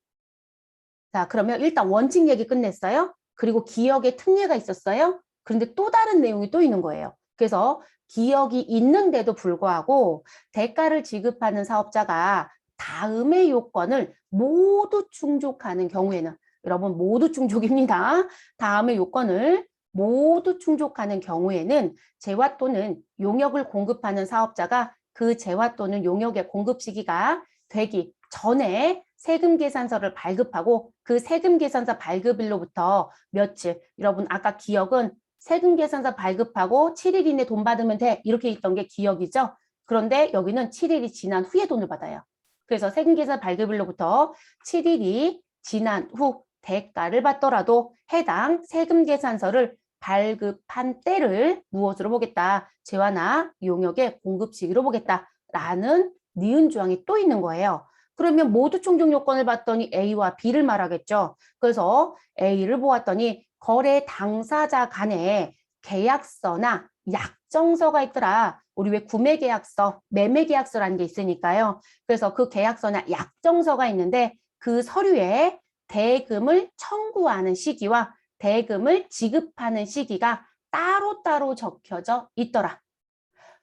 자, 그러면 일단 원칙 얘기 끝냈어요. 그리고 기억에 특례가 있었어요. 그런데 또 다른 내용이 또 있는 거예요. 그래서 기억이 있는데도 불구하고 대가를 지급하는 사업자가 다음의 요건을 모두 충족하는 경우에는, 여러분 모두 충족입니다. 다음의 요건을 모두 충족하는 경우에는 재화 또는 용역을 공급하는 사업자가 그 재화 또는 용역의 공급 시기가 되기 전에 세금 계산서를 발급하고 그 세금 계산서 발급일로부터 며칠, 여러분 아까 기억은 세금 계산서 발급하고 7일 이내 돈 받으면 돼 이렇게 있던 게 기억이죠. 그런데 여기는 7일이 지난 후에 돈을 받아요. 그래서 세금 계산 발급일로부터 7일이 지난 후 대가를 받더라도 해당 세금 계산서를 발급한 때를 무엇으로 보겠다? 재화나 용역의 공급 시기로 보겠다라는 니은 조항이 또 있는 거예요. 그러면 모두 충족 요건을 봤더니 A와 B를 말하겠죠. 그래서 A를 보았더니 거래 당사자 간에 계약서나 약정서가 있더라. 우리 왜 구매계약서, 매매계약서라는 게 있으니까요. 그래서 그 계약서나 약정서가 있는데 그 서류에 대금을 청구하는 시기와 대금을 지급하는 시기가 따로따로 적혀져 있더라.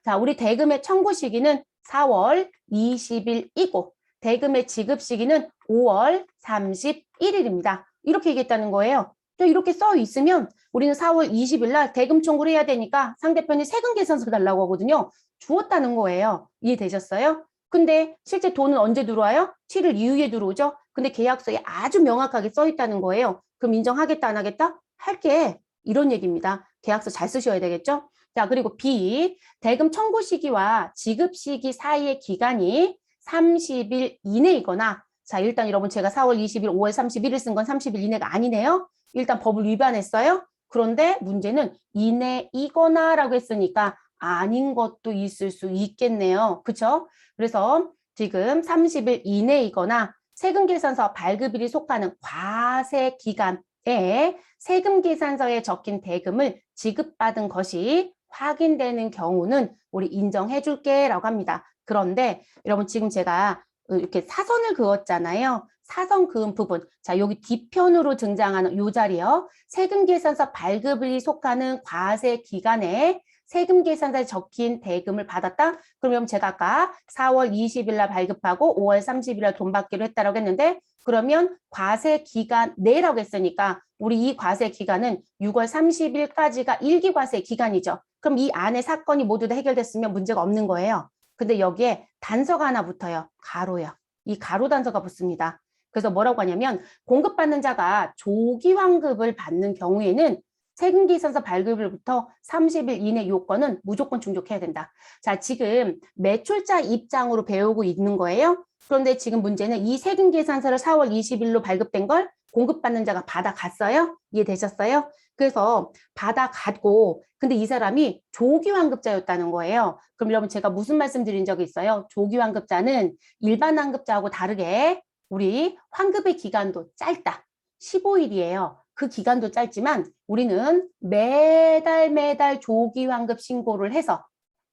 자, 우리 대금의 청구 시기는 4월 20일이고 대금의 지급 시기는 5월 31일입니다. 이렇게 얘기했다는 거예요. 이렇게 써 있으면 우리는 4월 20일 날 대금 청구를 해야 되니까 상대편이 세금 계산서 달라고 하거든요. 주었다는 거예요. 이해되셨어요? 근데 실제 돈은 언제 들어와요? 7일 이후에 들어오죠. 근데 계약서에 아주 명확하게 써 있다는 거예요. 그럼 인정하겠다 안 하겠다? 할게. 이런 얘기입니다. 계약서 잘 쓰셔야 되겠죠? 자, 그리고 B, 대금 청구 시기와 지급 시기 사이의 기간이 30일 이내이거나, 자, 일단 여러분 제가 4월 20일, 5월 31일 쓴 건 30일 이내가 아니네요. 일단 법을 위반했어요. 그런데 문제는 이내이거나 라고 했으니까 아닌 것도 있을 수 있겠네요. 그쵸? 그래서 지금 30일 이내이거나 세금계산서 발급일이 속하는 과세 기간에 세금계산서에 적힌 대금을 지급받은 것이 확인되는 경우는 우리 인정해 줄게 라고 합니다. 그런데 여러분 지금 제가 이렇게 사선을 그었잖아요. 사선 그은 부분. 자, 여기 뒤편으로 등장하는 이 자리요. 세금계산서 발급일이 속하는 과세 기간에 세금계산서에 적힌 대금을 받았다? 그러면 제가 아까 4월 20일 날 발급하고 5월 30일 날 돈 받기로 했다라고 했는데 그러면 과세 기간 내라고 했으니까 우리 이 과세 기간은 6월 30일까지가 일기과세 기간이죠. 그럼 이 안에 사건이 모두 다 해결됐으면 문제가 없는 거예요. 근데 여기에 단서가 하나 붙어요. 가로요. 이 가로 단서가 붙습니다. 그래서 뭐라고 하냐면 공급받는 자가 조기 환급을 받는 경우에는 세금계산서 발급일부터 30일 이내 요건은 무조건 충족해야 된다. 자, 지금 매출자 입장으로 배우고 있는 거예요. 그런데 지금 문제는 이 세금계산서를 4월 20일로 발급된 걸 공급받는 자가 받아갔어요? 이해되셨어요? 그래서 받아갔고 근데 이 사람이 조기환급자였다는 거예요. 그럼 여러분 제가 무슨 말씀 드린 적이 있어요? 조기환급자는 일반 환급자하고 다르게 우리 환급의 기간도 짧다. 15일이에요. 그 기간도 짧지만 우리는 매달 조기환급 신고를 해서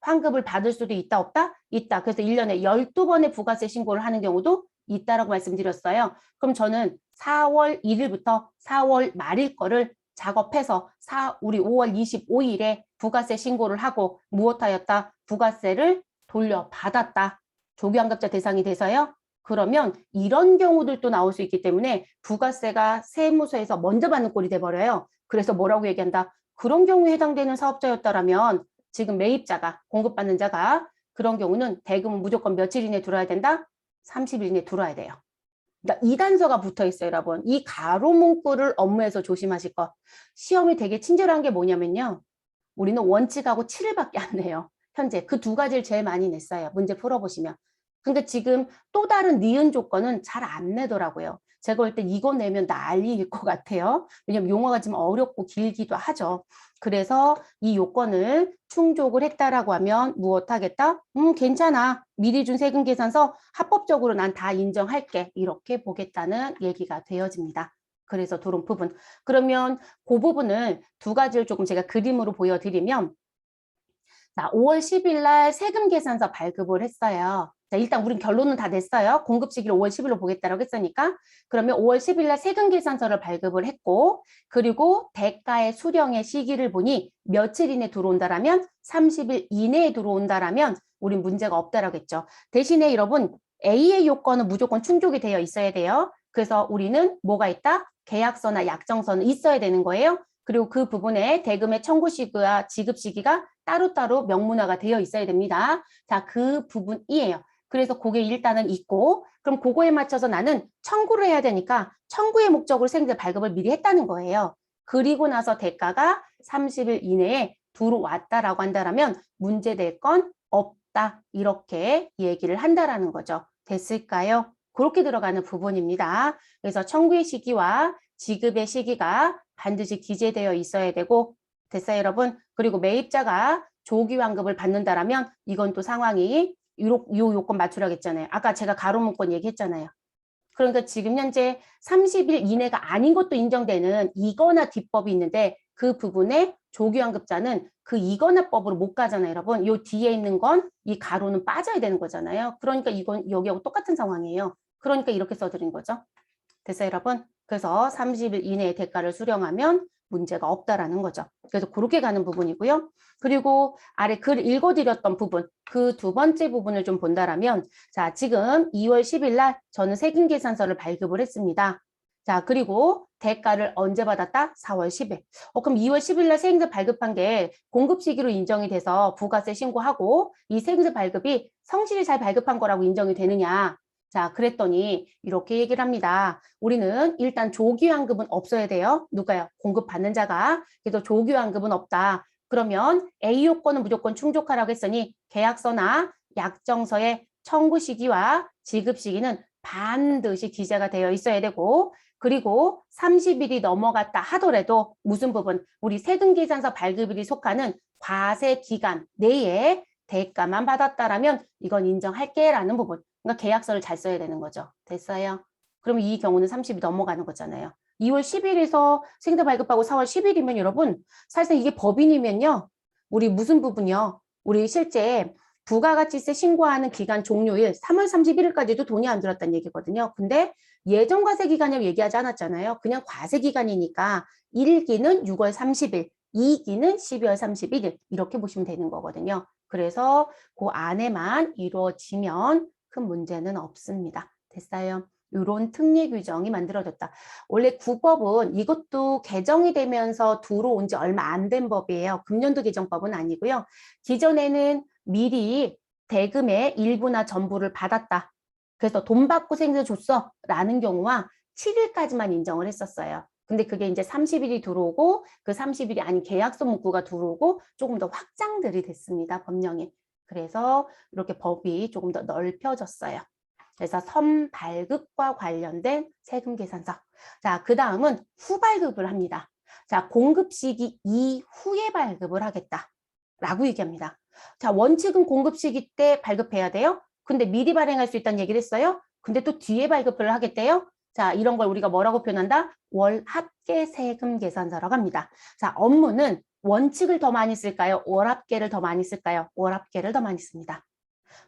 환급을 받을 수도 있다 없다? 있다. 그래서 1년에 12번의 부가세 신고를 하는 경우도 있다라고 말씀드렸어요. 그럼 저는 4월 1일부터 4월 말일 거를 작업해서 우리 5월 25일에 부가세 신고를 하고 무엇하였다? 부가세를 돌려받았다. 조기환급자 대상이 돼서요. 그러면 이런 경우들도 나올 수 있기 때문에 부가세가 세무서에서 먼저 받는 꼴이 돼버려요. 그래서 뭐라고 얘기한다? 그런 경우에 해당되는 사업자였다라면 지금 매입자가, 공급받는 자가 그런 경우는 대금은 무조건 며칠 이내에 들어야 된다? 30일 이내에 들어야 돼요. 그러니까 이 단서가 붙어 있어요, 여러분. 이 가로 문구를 업무에서 조심하실 것. 시험이 되게 친절한 게 뭐냐면요. 우리는 원칙하고 7일밖에 안 내요. 현재 그 두 가지를 제일 많이 냈어요. 문제 풀어보시면. 그러니까 지금 또 다른 니은 조건은 잘 안 내더라고요. 제가 볼 땐 이거 내면 난리일 것 같아요. 왜냐면 용어가 좀 어렵고 길기도 하죠. 그래서 이 요건을 충족을 했다라고 하면 무엇하겠다? 괜찮아. 미리 준 세금 계산서 합법적으로 난 다 인정할게. 이렇게 보겠다는 얘기가 되어집니다. 그래서 도론 부분. 그러면 그 부분을 두 가지를 조금 제가 그림으로 보여드리면 자, 5월 10일 날 세금 계산서 발급을 했어요. 자, 일단 우린 결론은 다 냈어요. 공급 시기를 5월 10일로 보겠다라고 했으니까. 그러면 5월 10일 날 세금 계산서를 발급을 했고, 그리고 대가의 수령의 시기를 보니 며칠 이내 들어온다라면 30일 이내에 들어온다라면 우린 문제가 없다라고 했죠. 대신에 여러분, A의 요건은 무조건 충족이 되어 있어야 돼요. 그래서 우리는 뭐가 있다? 계약서나 약정서는 있어야 되는 거예요. 그리고 그 부분에 대금의 청구 시기와 지급 시기가 따로따로 명문화가 되어 있어야 됩니다. 자, 그 부분이에요. 그래서 그게 일단은 있고, 그럼 그거에 맞춰서 나는 청구를 해야 되니까 청구의 목적으로 세금세 발급을 미리 했다는 거예요. 그리고 나서 대가가 30일 이내에 들어왔다라고 한다면 문제될 건 없다. 이렇게 얘기를 한다라는 거죠. 됐을까요? 그렇게 들어가는 부분입니다. 그래서 청구의 시기와 지급의 시기가 반드시 기재되어 있어야 되고, 됐어요, 여러분? 그리고 매입자가 조기 환급을 받는다라면 이건 또 상황이 요 요건 맞추라고 했잖아요. 아까 제가 가로 문건 얘기했잖아요. 그러니까 지금 현재 30일 이내가 아닌 것도 인정되는 이거나 뒷법이 있는데 그 부분에 조기환급자는 그 이거나법으로 못 가잖아요, 여러분. 요 뒤에 있는 건 이 가로는 빠져야 되는 거잖아요. 그러니까 이건 여기하고 똑같은 상황이에요. 그러니까 이렇게 써드린 거죠. 됐어요, 여러분? 그래서 30일 이내에 대가를 수령하면 문제가 없다라는 거죠. 그래서 그렇게 가는 부분이고요. 그리고 아래 글 읽어드렸던 부분, 그 두 번째 부분을 좀 본다라면, 자, 지금 2월 10일 날 저는 세금계산서를 발급을 했습니다. 자, 그리고 대가를 언제 받았다? 4월 10일. 그럼 2월 10일 날 세금세 발급한 게 공급 시기로 인정이 돼서 부가세 신고하고 이 세금세 발급이 성실히 잘 발급한 거라고 인정이 되느냐? 자, 그랬더니 이렇게 얘기를 합니다. 우리는 일단 조기환급은 없어야 돼요. 누가요? 공급받는 자가. 그래서 조기환급은 없다. 그러면 A 요건은 무조건 충족하라고 했으니 계약서나 약정서의 청구 시기와 지급 시기는 반드시 기재가 되어 있어야 되고, 그리고 30일이 넘어갔다 하더라도 무슨 부분? 우리 세금계산서 발급일이 속하는 과세 기간 내에 대가만 받았다라면 이건 인정할게라는 부분. 그러니까 계약서를 잘 써야 되는 거죠. 됐어요? 그러면 이 경우는 30이 넘어가는 거잖아요. 2월 10일에서 생대 발급하고 4월 10일이면 여러분 사실상 이게 법인이면요. 우리 무슨 부분이요? 우리 실제 부가가치세 신고하는 기간 종료일 3월 31일까지도 돈이 안 들었다는 얘기거든요. 근데 예전 과세 기간이라고 얘기하지 않았잖아요. 그냥 과세 기간이니까 1기는 6월 30일, 2기는 12월 31일 이렇게 보시면 되는 거거든요. 그래서 그 안에만 이루어지면 큰 문제는 없습니다. 됐어요? 이런 특례 규정이 만들어졌다. 원래 국법은 이것도 개정이 되면서 들어온 지 얼마 안 된 법이에요. 금년도 개정법은 아니고요. 기존에는 미리 대금의 일부나 전부를 받았다. 그래서 돈 받고 생세 줬어 라는 경우와 7일까지만 인정을 했었어요. 근데 그게 이제 30일이 들어오고 그 30일이 아닌 계약서 문구가 들어오고 조금 더 확장들이 됐습니다. 법령에. 그래서 이렇게 법이 조금 더 넓혀졌어요. 그래서 선발급과 관련된 세금 계산서. 자, 그 다음은 후발급을 합니다. 자, 공급 시기 이후에 발급을 하겠다. 라고 얘기합니다. 자, 원칙은 공급 시기 때 발급해야 돼요. 근데 미리 발행할 수 있다는 얘기를 했어요. 근데 또 뒤에 발급을 하겠대요. 자, 이런 걸 우리가 뭐라고 표현한다? 월합계 세금 계산서라고 합니다. 자, 업무는 원칙을 더 많이 쓸까요? 월합계를 더 많이 쓸까요? 월합계를 더 많이 씁니다.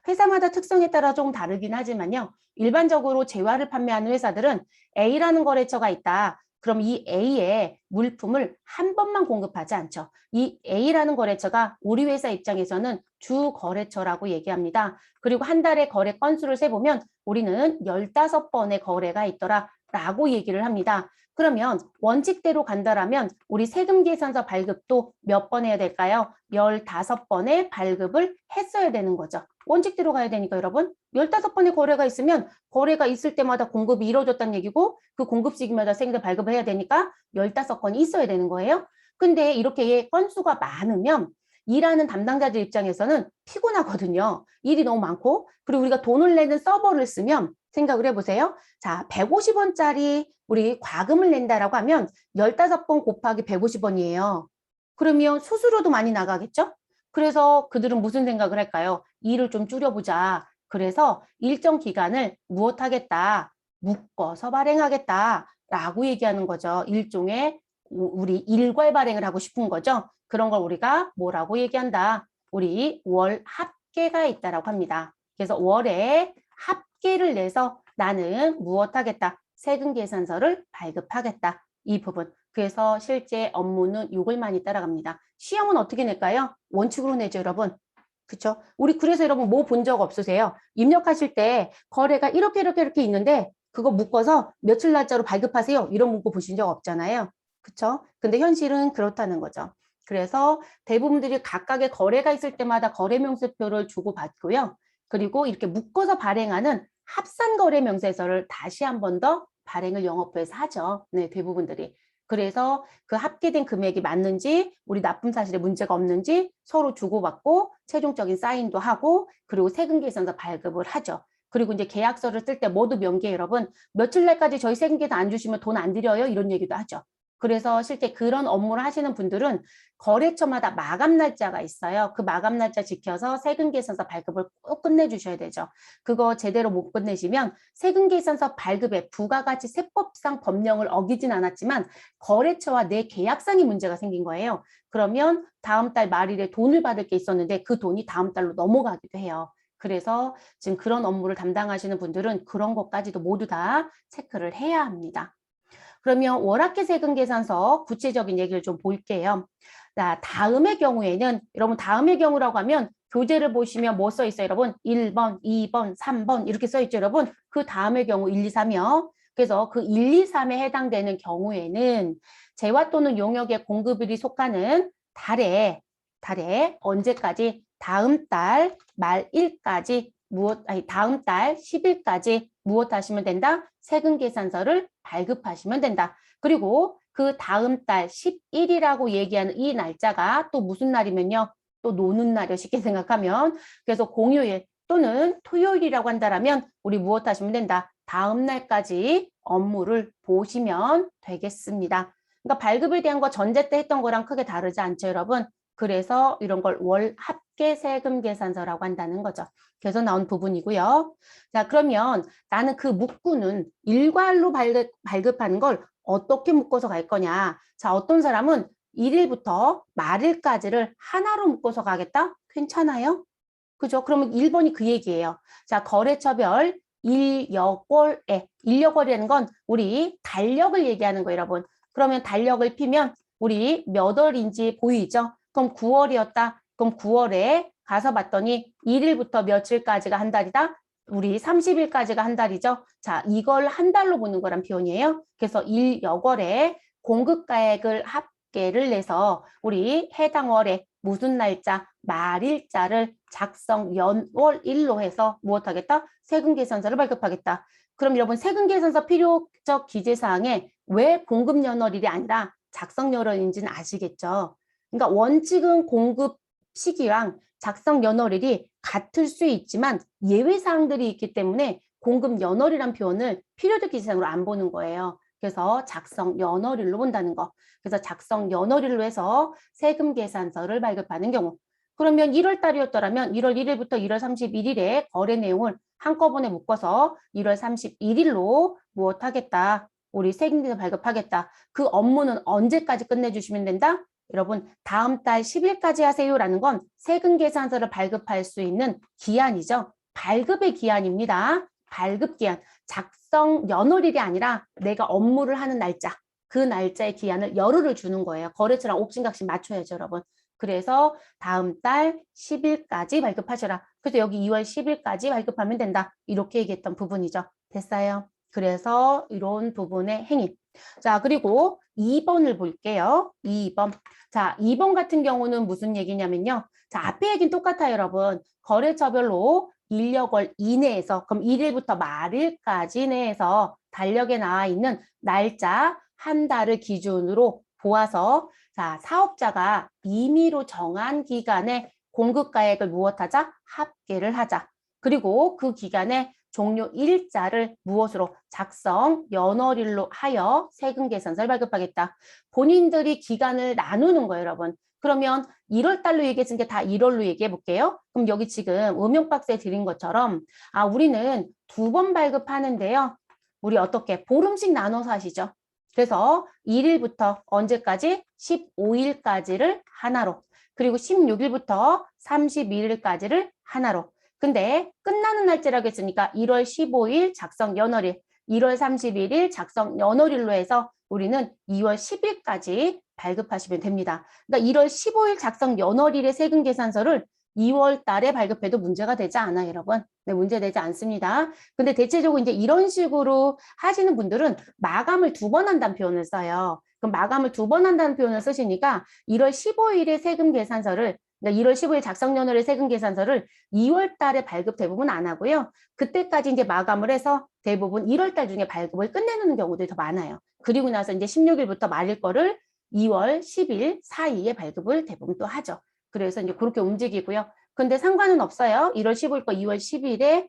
회사마다 특성에 따라 조금 다르긴 하지만요. 일반적으로 재화를 판매하는 회사들은 A라는 거래처가 있다. 그럼 이 A에 물품을 한 번만 공급하지 않죠. 이 A라는 거래처가 우리 회사 입장에서는 주 거래처라고 얘기합니다. 그리고 한 달에 거래 건수를 세보면 우리는 15번의 거래가 있더라 라고 얘기를 합니다. 그러면 원칙대로 간다라면 우리 세금 계산서 발급도 몇 번 해야 될까요? 15번의 발급을 했어야 되는 거죠. 원칙대로 가야 되니까 여러분 15번의 거래가 있으면 거래가 있을 때마다 공급이 이루어졌다는 얘기고 그 공급 시기마다 세금을 발급을 해야 되니까 15건이 있어야 되는 거예요. 근데 이렇게 건수가 많으면 일하는 담당자들 입장에서는 피곤하거든요. 일이 너무 많고. 그리고 우리가 돈을 내는 서버를 쓰면 생각을 해보세요. 자, 150원짜리 우리 과금을 낸다라고 하면 15번 곱하기 150원이에요. 그러면 수수료도 많이 나가겠죠? 그래서 그들은 무슨 생각을 할까요? 일을 좀 줄여보자. 그래서 일정 기간을 무엇하겠다? 묶어서 발행하겠다라고 얘기하는 거죠. 일종의 우리 일괄 발행을 하고 싶은 거죠. 그런 걸 우리가 뭐라고 얘기한다? 우리 월 합계가 있다라고 합니다. 그래서 월에 합계를 내서 나는 무엇하겠다? 세금 계산서를 발급하겠다. 이 부분. 그래서 실제 업무는 이걸 많이 따라갑니다. 시험은 어떻게 낼까요? 원칙으로 내죠, 여러분. 그쵸? 우리 그래서 여러분 뭐 본 적 없으세요? 입력하실 때 거래가 이렇게 있는데 그거 묶어서 며칠 날짜로 발급하세요. 이런 문구 보신 적 없잖아요. 그쵸? 근데 현실은 그렇다는 거죠. 그래서 대부분들이 각각의 거래가 있을 때마다 거래명세표를 주고받고요. 그리고 이렇게 묶어서 발행하는 합산거래명세서를 다시 한 번 더 발행을 영업부에서 하죠. 네, 대부분들이. 그래서 그 합계된 금액이 맞는지 우리 납품 사실에 문제가 없는지 서로 주고받고 최종적인 사인도 하고 그리고 세금 계산서 발급을 하죠. 그리고 이제 계약서를 쓸 때 모두 명기에 여러분 며칠 날까지 저희 세금 계산 안 주시면 돈 안 드려요 이런 얘기도 하죠. 그래서 실제 그런 업무를 하시는 분들은 거래처마다 마감 날짜가 있어요. 그 마감 날짜 지켜서 세금 계산서 발급을 꼭 끝내주셔야 되죠. 그거 제대로 못 끝내시면 세금 계산서 발급에 부가가치 세법상 법령을 어기진 않았지만 거래처와 내 계약상이 문제가 생긴 거예요. 그러면 다음 달 말일에 돈을 받을 게 있었는데 그 돈이 다음 달로 넘어가기도 해요. 그래서 지금 그런 업무를 담당하시는 분들은 그런 것까지도 모두 다 체크를 해야 합니다. 그러면 월합계 세금 계산서 구체적인 얘기를 좀 볼게요. 자, 다음의 경우에는 여러분 다음의 경우라고 하면 교재를 보시면 뭐 써 있어요, 여러분? 1번, 2번, 3번 이렇게 써 있죠, 여러분? 그 다음의 경우 1, 2, 3이요. 그래서 그 1, 2, 3에 해당되는 경우에는 재화 또는 용역의 공급일이 속하는 달에 언제까지? 다음 달 말일까지 다음 달 10일까지 무엇 하시면 된다? 세금 계산서를 발급하시면 된다. 그리고 그 다음 달 10일이라고 얘기하는 이 날짜가 또 무슨 날이면요? 또 노는 날이요. 쉽게 생각하면. 그래서 공휴일 또는 토요일이라고 한다면 우리 무엇 하시면 된다? 다음 날까지 업무를 보시면 되겠습니다. 그러니까 발급에 대한 거 전제 때 했던 거랑 크게 다르지 않죠, 여러분? 그래서 이런 걸 월 합계 세금 계산서라고 한다는 거죠. 그래서 나온 부분이고요. 자, 그러면 나는 그 묶고는 일괄로 발급하는 걸 어떻게 묶어서 갈 거냐. 자, 어떤 사람은 1일부터 말일까지를 하나로 묶어서 가겠다? 괜찮아요? 그죠? 그러면 1번이 그 얘기예요. 자, 거래처별 인력월이라는 건 우리 달력을 얘기하는 거예요, 여러분. 그러면 달력을 피면 우리 몇 월인지 보이죠? 그럼 9월이었다. 그럼 9월에 가서 봤더니 1일부터 며칠까지가 한 달이다. 우리 30일까지가 한 달이죠. 자, 이걸 한 달로 보는 거란 표현이에요. 그래서 일여월에 공급가액을 합계를 내서 우리 해당 월에 무슨 날짜, 말일자를 작성 연월일로 해서 무엇하겠다? 세금 계산서를 발급하겠다. 그럼 여러분 세금 계산서 필요적 기재사항에 왜 공급 연월일이 아니라 작성 연월인지는 아시겠죠? 그러니까 원칙은 공급 시기랑 작성 연월일이 같을 수 있지만 예외 사항들이 있기 때문에 공급 연월이란 표현을 필요적 기재사항으로 안 보는 거예요. 그래서 작성 연월일로 본다는 거. 그래서 작성 연월일로 해서 세금 계산서를 발급하는 경우. 그러면 1월 달이었더라면 1월 1일부터 1월 31일에 거래 내용을 한꺼번에 묶어서 1월 31일로 무엇하겠다. 우리 세금계산 발급하겠다. 그 업무는 언제까지 끝내주시면 된다? 여러분 다음 달 10일까지 하세요라는 건 세금 계산서를 발급할 수 있는 기한이죠. 발급의 기한입니다. 발급 기한. 작성 연월일이 아니라 내가 업무를 하는 날짜. 그 날짜의 기한을 열흘을 주는 거예요. 거래처랑 옥신각신 맞춰야죠, 여러분. 그래서 다음 달 10일까지 발급하셔라. 그래서 여기 2월 10일까지 발급하면 된다. 이렇게 얘기했던 부분이죠. 됐어요. 그래서 이런 부분의 행위. 자, 그리고 2번을 볼게요. 2번. 자, 2번 같은 경우는 무슨 얘기냐면요. 자, 앞에 얘기는 똑같아요, 여러분. 거래처별로 인력월 이내에서, 그럼 1일부터 말일까지 내에서 달력에 나와 있는 날짜 한 달을 기준으로 보아서 자, 사업자가 임의로 정한 기간에 공급가액을 무엇하자? 합계를 하자. 그리고 그 기간에 종료 일자를 무엇으로? 작성, 연월일로 하여 세금 계산서를 발급하겠다. 본인들이 기간을 나누는 거예요, 여러분. 그러면 1월 달로 얘기했은 게 다 1월로 얘기해 볼게요. 그럼 여기 지금 음영 박스에 드린 것처럼 우리는 2번 발급하는데요. 우리 어떻게? 보름씩 나눠서 하시죠. 그래서 1일부터 언제까지? 15일까지를 하나로. 그리고 16일부터 31일까지를 하나로. 근데 끝나는 날짜라고 했으니까 1월 15일 작성 연월일, 1월 31일 작성 연월일로 해서 우리는 2월 10일까지 발급하시면 됩니다. 그러니까 1월 15일 작성 연월일의 세금 계산서를 2월 달에 발급해도 문제가 되지 않아요, 여러분. 네, 문제되지 않습니다. 근데 대체적으로 이제 이런 식으로 하시는 분들은 마감을 2번 한다는 표현을 써요. 그럼 마감을 2번 한다는 표현을 쓰시니까 1월 15일에 세금 계산서를, 그러니까 1월 15일 작성 연월의 세금 계산서를 2월 달에 발급 대부분 안 하고요. 그때까지 이제 마감을 해서 대부분 1월 달 중에 발급을 끝내는 경우들이 더 많아요. 그리고 나서 이제 16일부터 말일 거를 2월 10일 사이에 발급을 대부분 또 하죠. 그래서 이제 그렇게 움직이고요. 근데 상관은 없어요. 1월 15일 거 2월 10일에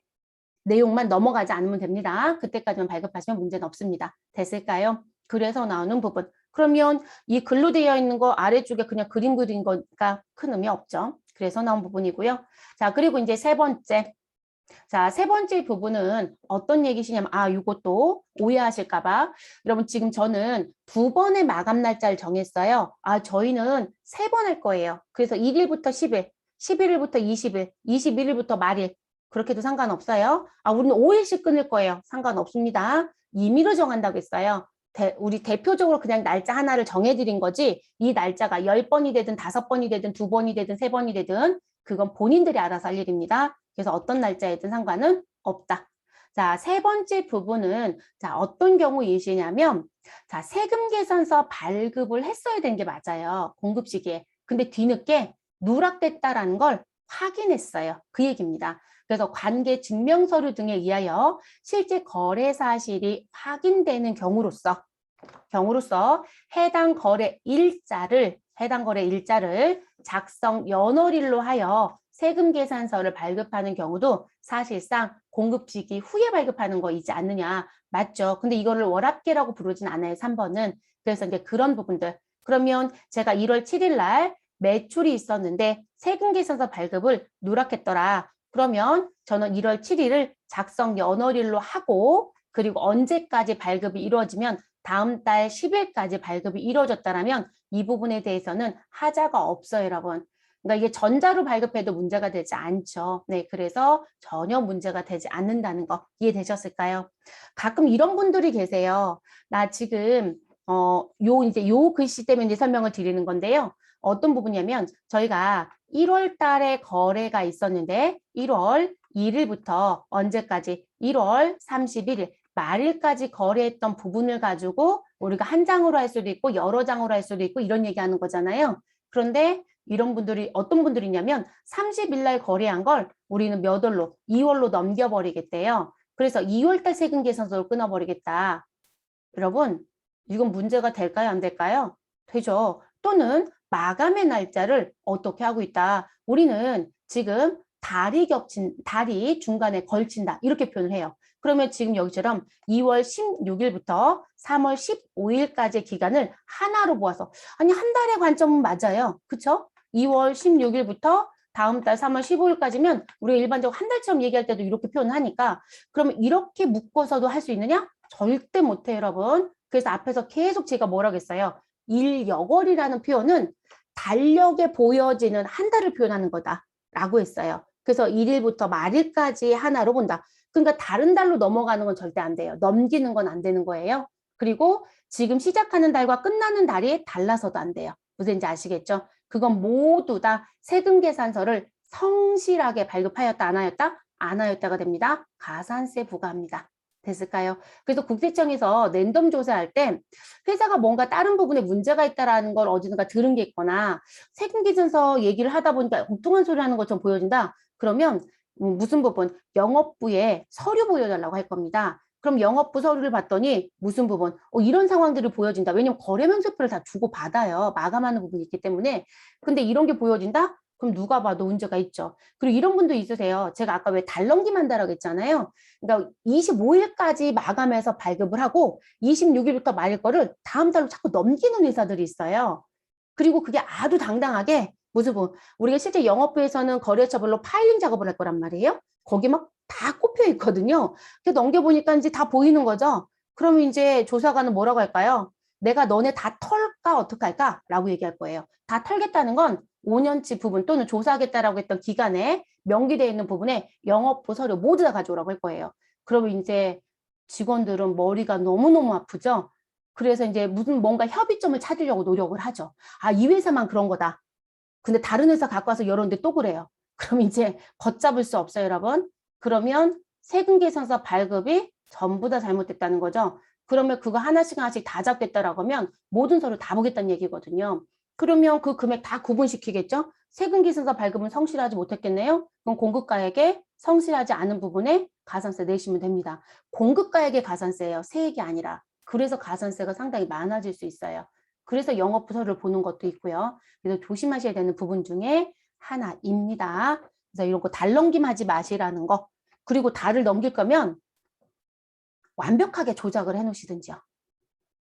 내용만 넘어가지 않으면 됩니다. 그때까지만 발급하시면 문제는 없습니다. 됐을까요? 그래서 나오는 부분. 그러면 이 글로 되어 있는 거 아래쪽에 그냥 그림 그린 거니까 큰 의미 없죠. 그래서 나온 부분이고요. 자, 그리고 이제 세 번째. 자, 세 번째 부분은 어떤 얘기시냐면, 이것도 오해하실까봐. 여러분, 지금 저는 2번의 마감 날짜를 정했어요. 저희는 3번 할 거예요. 그래서 1일부터 10일, 11일부터 20일, 21일부터 말일. 그렇게도 상관없어요. 우리는 5일씩 끊을 거예요. 상관없습니다. 임의로 정한다고 했어요. 우리 대표적으로 그냥 날짜 하나를 정해드린 거지, 이 날짜가 10번이 되든 5번이 되든 2번이 되든 3번이 되든 그건 본인들이 알아서 할 일입니다. 그래서 어떤 날짜에든 상관은 없다. 자, 세 번째 부분은 자, 어떤 경우 예시냐면 자, 세금 계산서 발급을 했어야 되는 게 맞아요. 공급 시기에. 근데 뒤늦게 누락됐다라는 걸 확인했어요. 그 얘기입니다. 그래서 관계 증명서류 등에 의하여 실제 거래 사실이 확인되는 경우로서 해당 거래 일자를 작성 연월일로 하여 세금 계산서를 발급하는 경우도 사실상 공급 시기 후에 발급하는 거이지 않느냐. 맞죠? 근데 이거를 월합계라고 부르진 않아요. 3번은. 그래서 이제 그런 부분들. 그러면 제가 1월 7일 날 매출이 있었는데 세금 계산서 발급을 누락했더라. 그러면 저는 1월 7일을 작성 연월일로 하고 그리고 언제까지 발급이 이루어지면 다음 달 10일까지 발급이 이루어졌다면 이 부분에 대해서는 하자가 없어요, 여러분. 그러니까 이게 전자로 발급해도 문제가 되지 않죠. 네, 그래서 전혀 문제가 되지 않는다는 거 이해되셨을까요? 가끔 이런 분들이 계세요. 나 지금 요 글씨 때문에 이제 설명을 드리는 건데요. 어떤 부분이냐면 저희가 1월 달에 거래가 있었는데 1월 1일부터 언제까지? 1월 31일 말일까지 거래했던 부분을 가지고 우리가 한 장으로 할 수도 있고 여러 장으로 할 수도 있고 이런 얘기하는 거잖아요. 그런데 이런 분들이 어떤 분들이냐면 30일 날 거래한 걸 우리는 몇 월로? 2월로 넘겨버리겠대요. 그래서 2월 달 세금 계산서를 끊어버리겠다. 여러분, 이건 문제가 될까요? 안 될까요? 되죠. 또는 마감의 날짜를 어떻게 하고 있다. 우리는 지금 달이 중간에 걸친다. 이렇게 표현을 해요. 그러면 지금 여기처럼 2월 16일부터 3월 15일까지의 기간을 하나로 모아서 아니 한 달의 관점은 맞아요. 그렇죠? 2월 16일부터 다음 달 3월 15일까지면 우리가 일반적으로 한 달처럼 얘기할 때도 이렇게 표현하니까 그러면 이렇게 묶어서도 할 수 있느냐? 절대 못해요, 여러분. 그래서 앞에서 계속 제가 뭐라고 했어요? 일여월이라는 표현은 달력에 보여지는 한 달을 표현하는 거다라고 했어요. 그래서 1일부터 말일까지 하나로 본다. 그러니까 다른 달로 넘어가는 건 절대 안 돼요. 넘기는 건 안 되는 거예요. 그리고 지금 시작하는 달과 끝나는 달이 달라서도 안 돼요. 무슨지 아시겠죠? 그건 모두 다 세금 계산서를 성실하게 발급하였다, 안 하였다? 안 하였다가 됩니다. 가산세 부과합니다. 됐을까요? 그래서 국세청에서 랜덤 조사할 때 회사가 뭔가 다른 부분에 문제가 있다라는 걸 어디선가 들은 게 있거나 세금 계산서 얘기를 하다 보니까 엉뚱한 소리 하는 것처럼 보여진다. 그러면 무슨 부분? 영업부에 서류 보여달라고 할 겁니다. 그럼 영업부 서류를 봤더니 무슨 부분? 이런 상황들이 보여진다. 왜냐면 거래명세표를 다 주고받아요. 마감하는 부분이 있기 때문에. 근데 이런 게 보여진다? 그럼 누가 봐도 문제가 있죠. 그리고 이런 분도 있으세요. 제가 아까 왜 달넘김 한다라고 했잖아요. 그러니까 25일까지 마감해서 발급을 하고 26일부터 말일 거를 다음 달로 자꾸 넘기는 회사들이 있어요. 그리고 그게 아주 당당하게 무슨 부분? 우리가 실제 영업부에서는 거래처별로 파일링 작업을 할 거란 말이에요. 거기 막 다 꼽혀 있거든요. 그래서 넘겨보니까 이제 다 보이는 거죠. 그러면 이제 조사관은 뭐라고 할까요? 내가 너네 다 털까 어떡할까? 라고 얘기할 거예요. 다 털겠다는 건 5년치 부분 또는 조사하겠다라고 했던 기간에 명기되어 있는 부분에 영업부 서류 모두 다 가져오라고 할 거예요. 그러면 이제 직원들은 머리가 너무너무 아프죠. 그래서 이제 무슨 뭔가 협의점을 찾으려고 노력을 하죠. 아, 이 회사만 그런 거다. 근데 다른 회사 갖고 와서 열었는데 또 그래요. 그럼 이제 걷잡을 수 없어요, 여러분. 그러면 세금 계산서 발급이 전부 다 잘못됐다는 거죠. 그러면 그거 하나씩 하나씩 다 잡겠다라고 하면 모든 서류 다 보겠다는 얘기거든요. 그러면 그 금액 다 구분시키겠죠? 세금 계산서 발급은 성실하지 못했겠네요? 그럼 공급가액에 성실하지 않은 부분에 가산세 내시면 됩니다. 공급가액의 가산세예요. 세액이 아니라. 그래서 가산세가 상당히 많아질 수 있어요. 그래서 영업부서를 보는 것도 있고요. 그래서 조심하셔야 되는 부분 중에 하나입니다. 그래서 이런 거 달 넘김하지 마시라는 거. 그리고 달을 넘길 거면 완벽하게 조작을 해 놓으시든지요.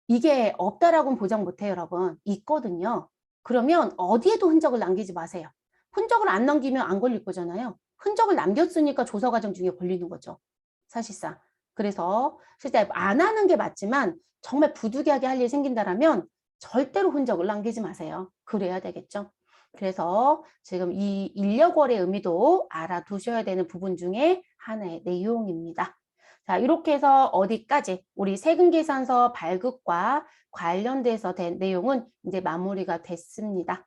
이게 없다라고는 보장 못해요, 여러분. 있거든요. 그러면 어디에도 흔적을 남기지 마세요. 흔적을 안 남기면 안 걸릴 거잖아요. 흔적을 남겼으니까 조사 과정 중에 걸리는 거죠. 사실상. 그래서 실제 안 하는 게 맞지만 정말 부득이하게 할 일이 생긴다라면 절대로 흔적을 남기지 마세요. 그래야 되겠죠. 그래서 지금 이 인력거래 의미도 알아두셔야 되는 부분 중에 하나의 내용입니다. 자, 이렇게 해서 어디까지 우리 세금계산서 발급과 관련돼서 된 내용은 이제 마무리가 됐습니다.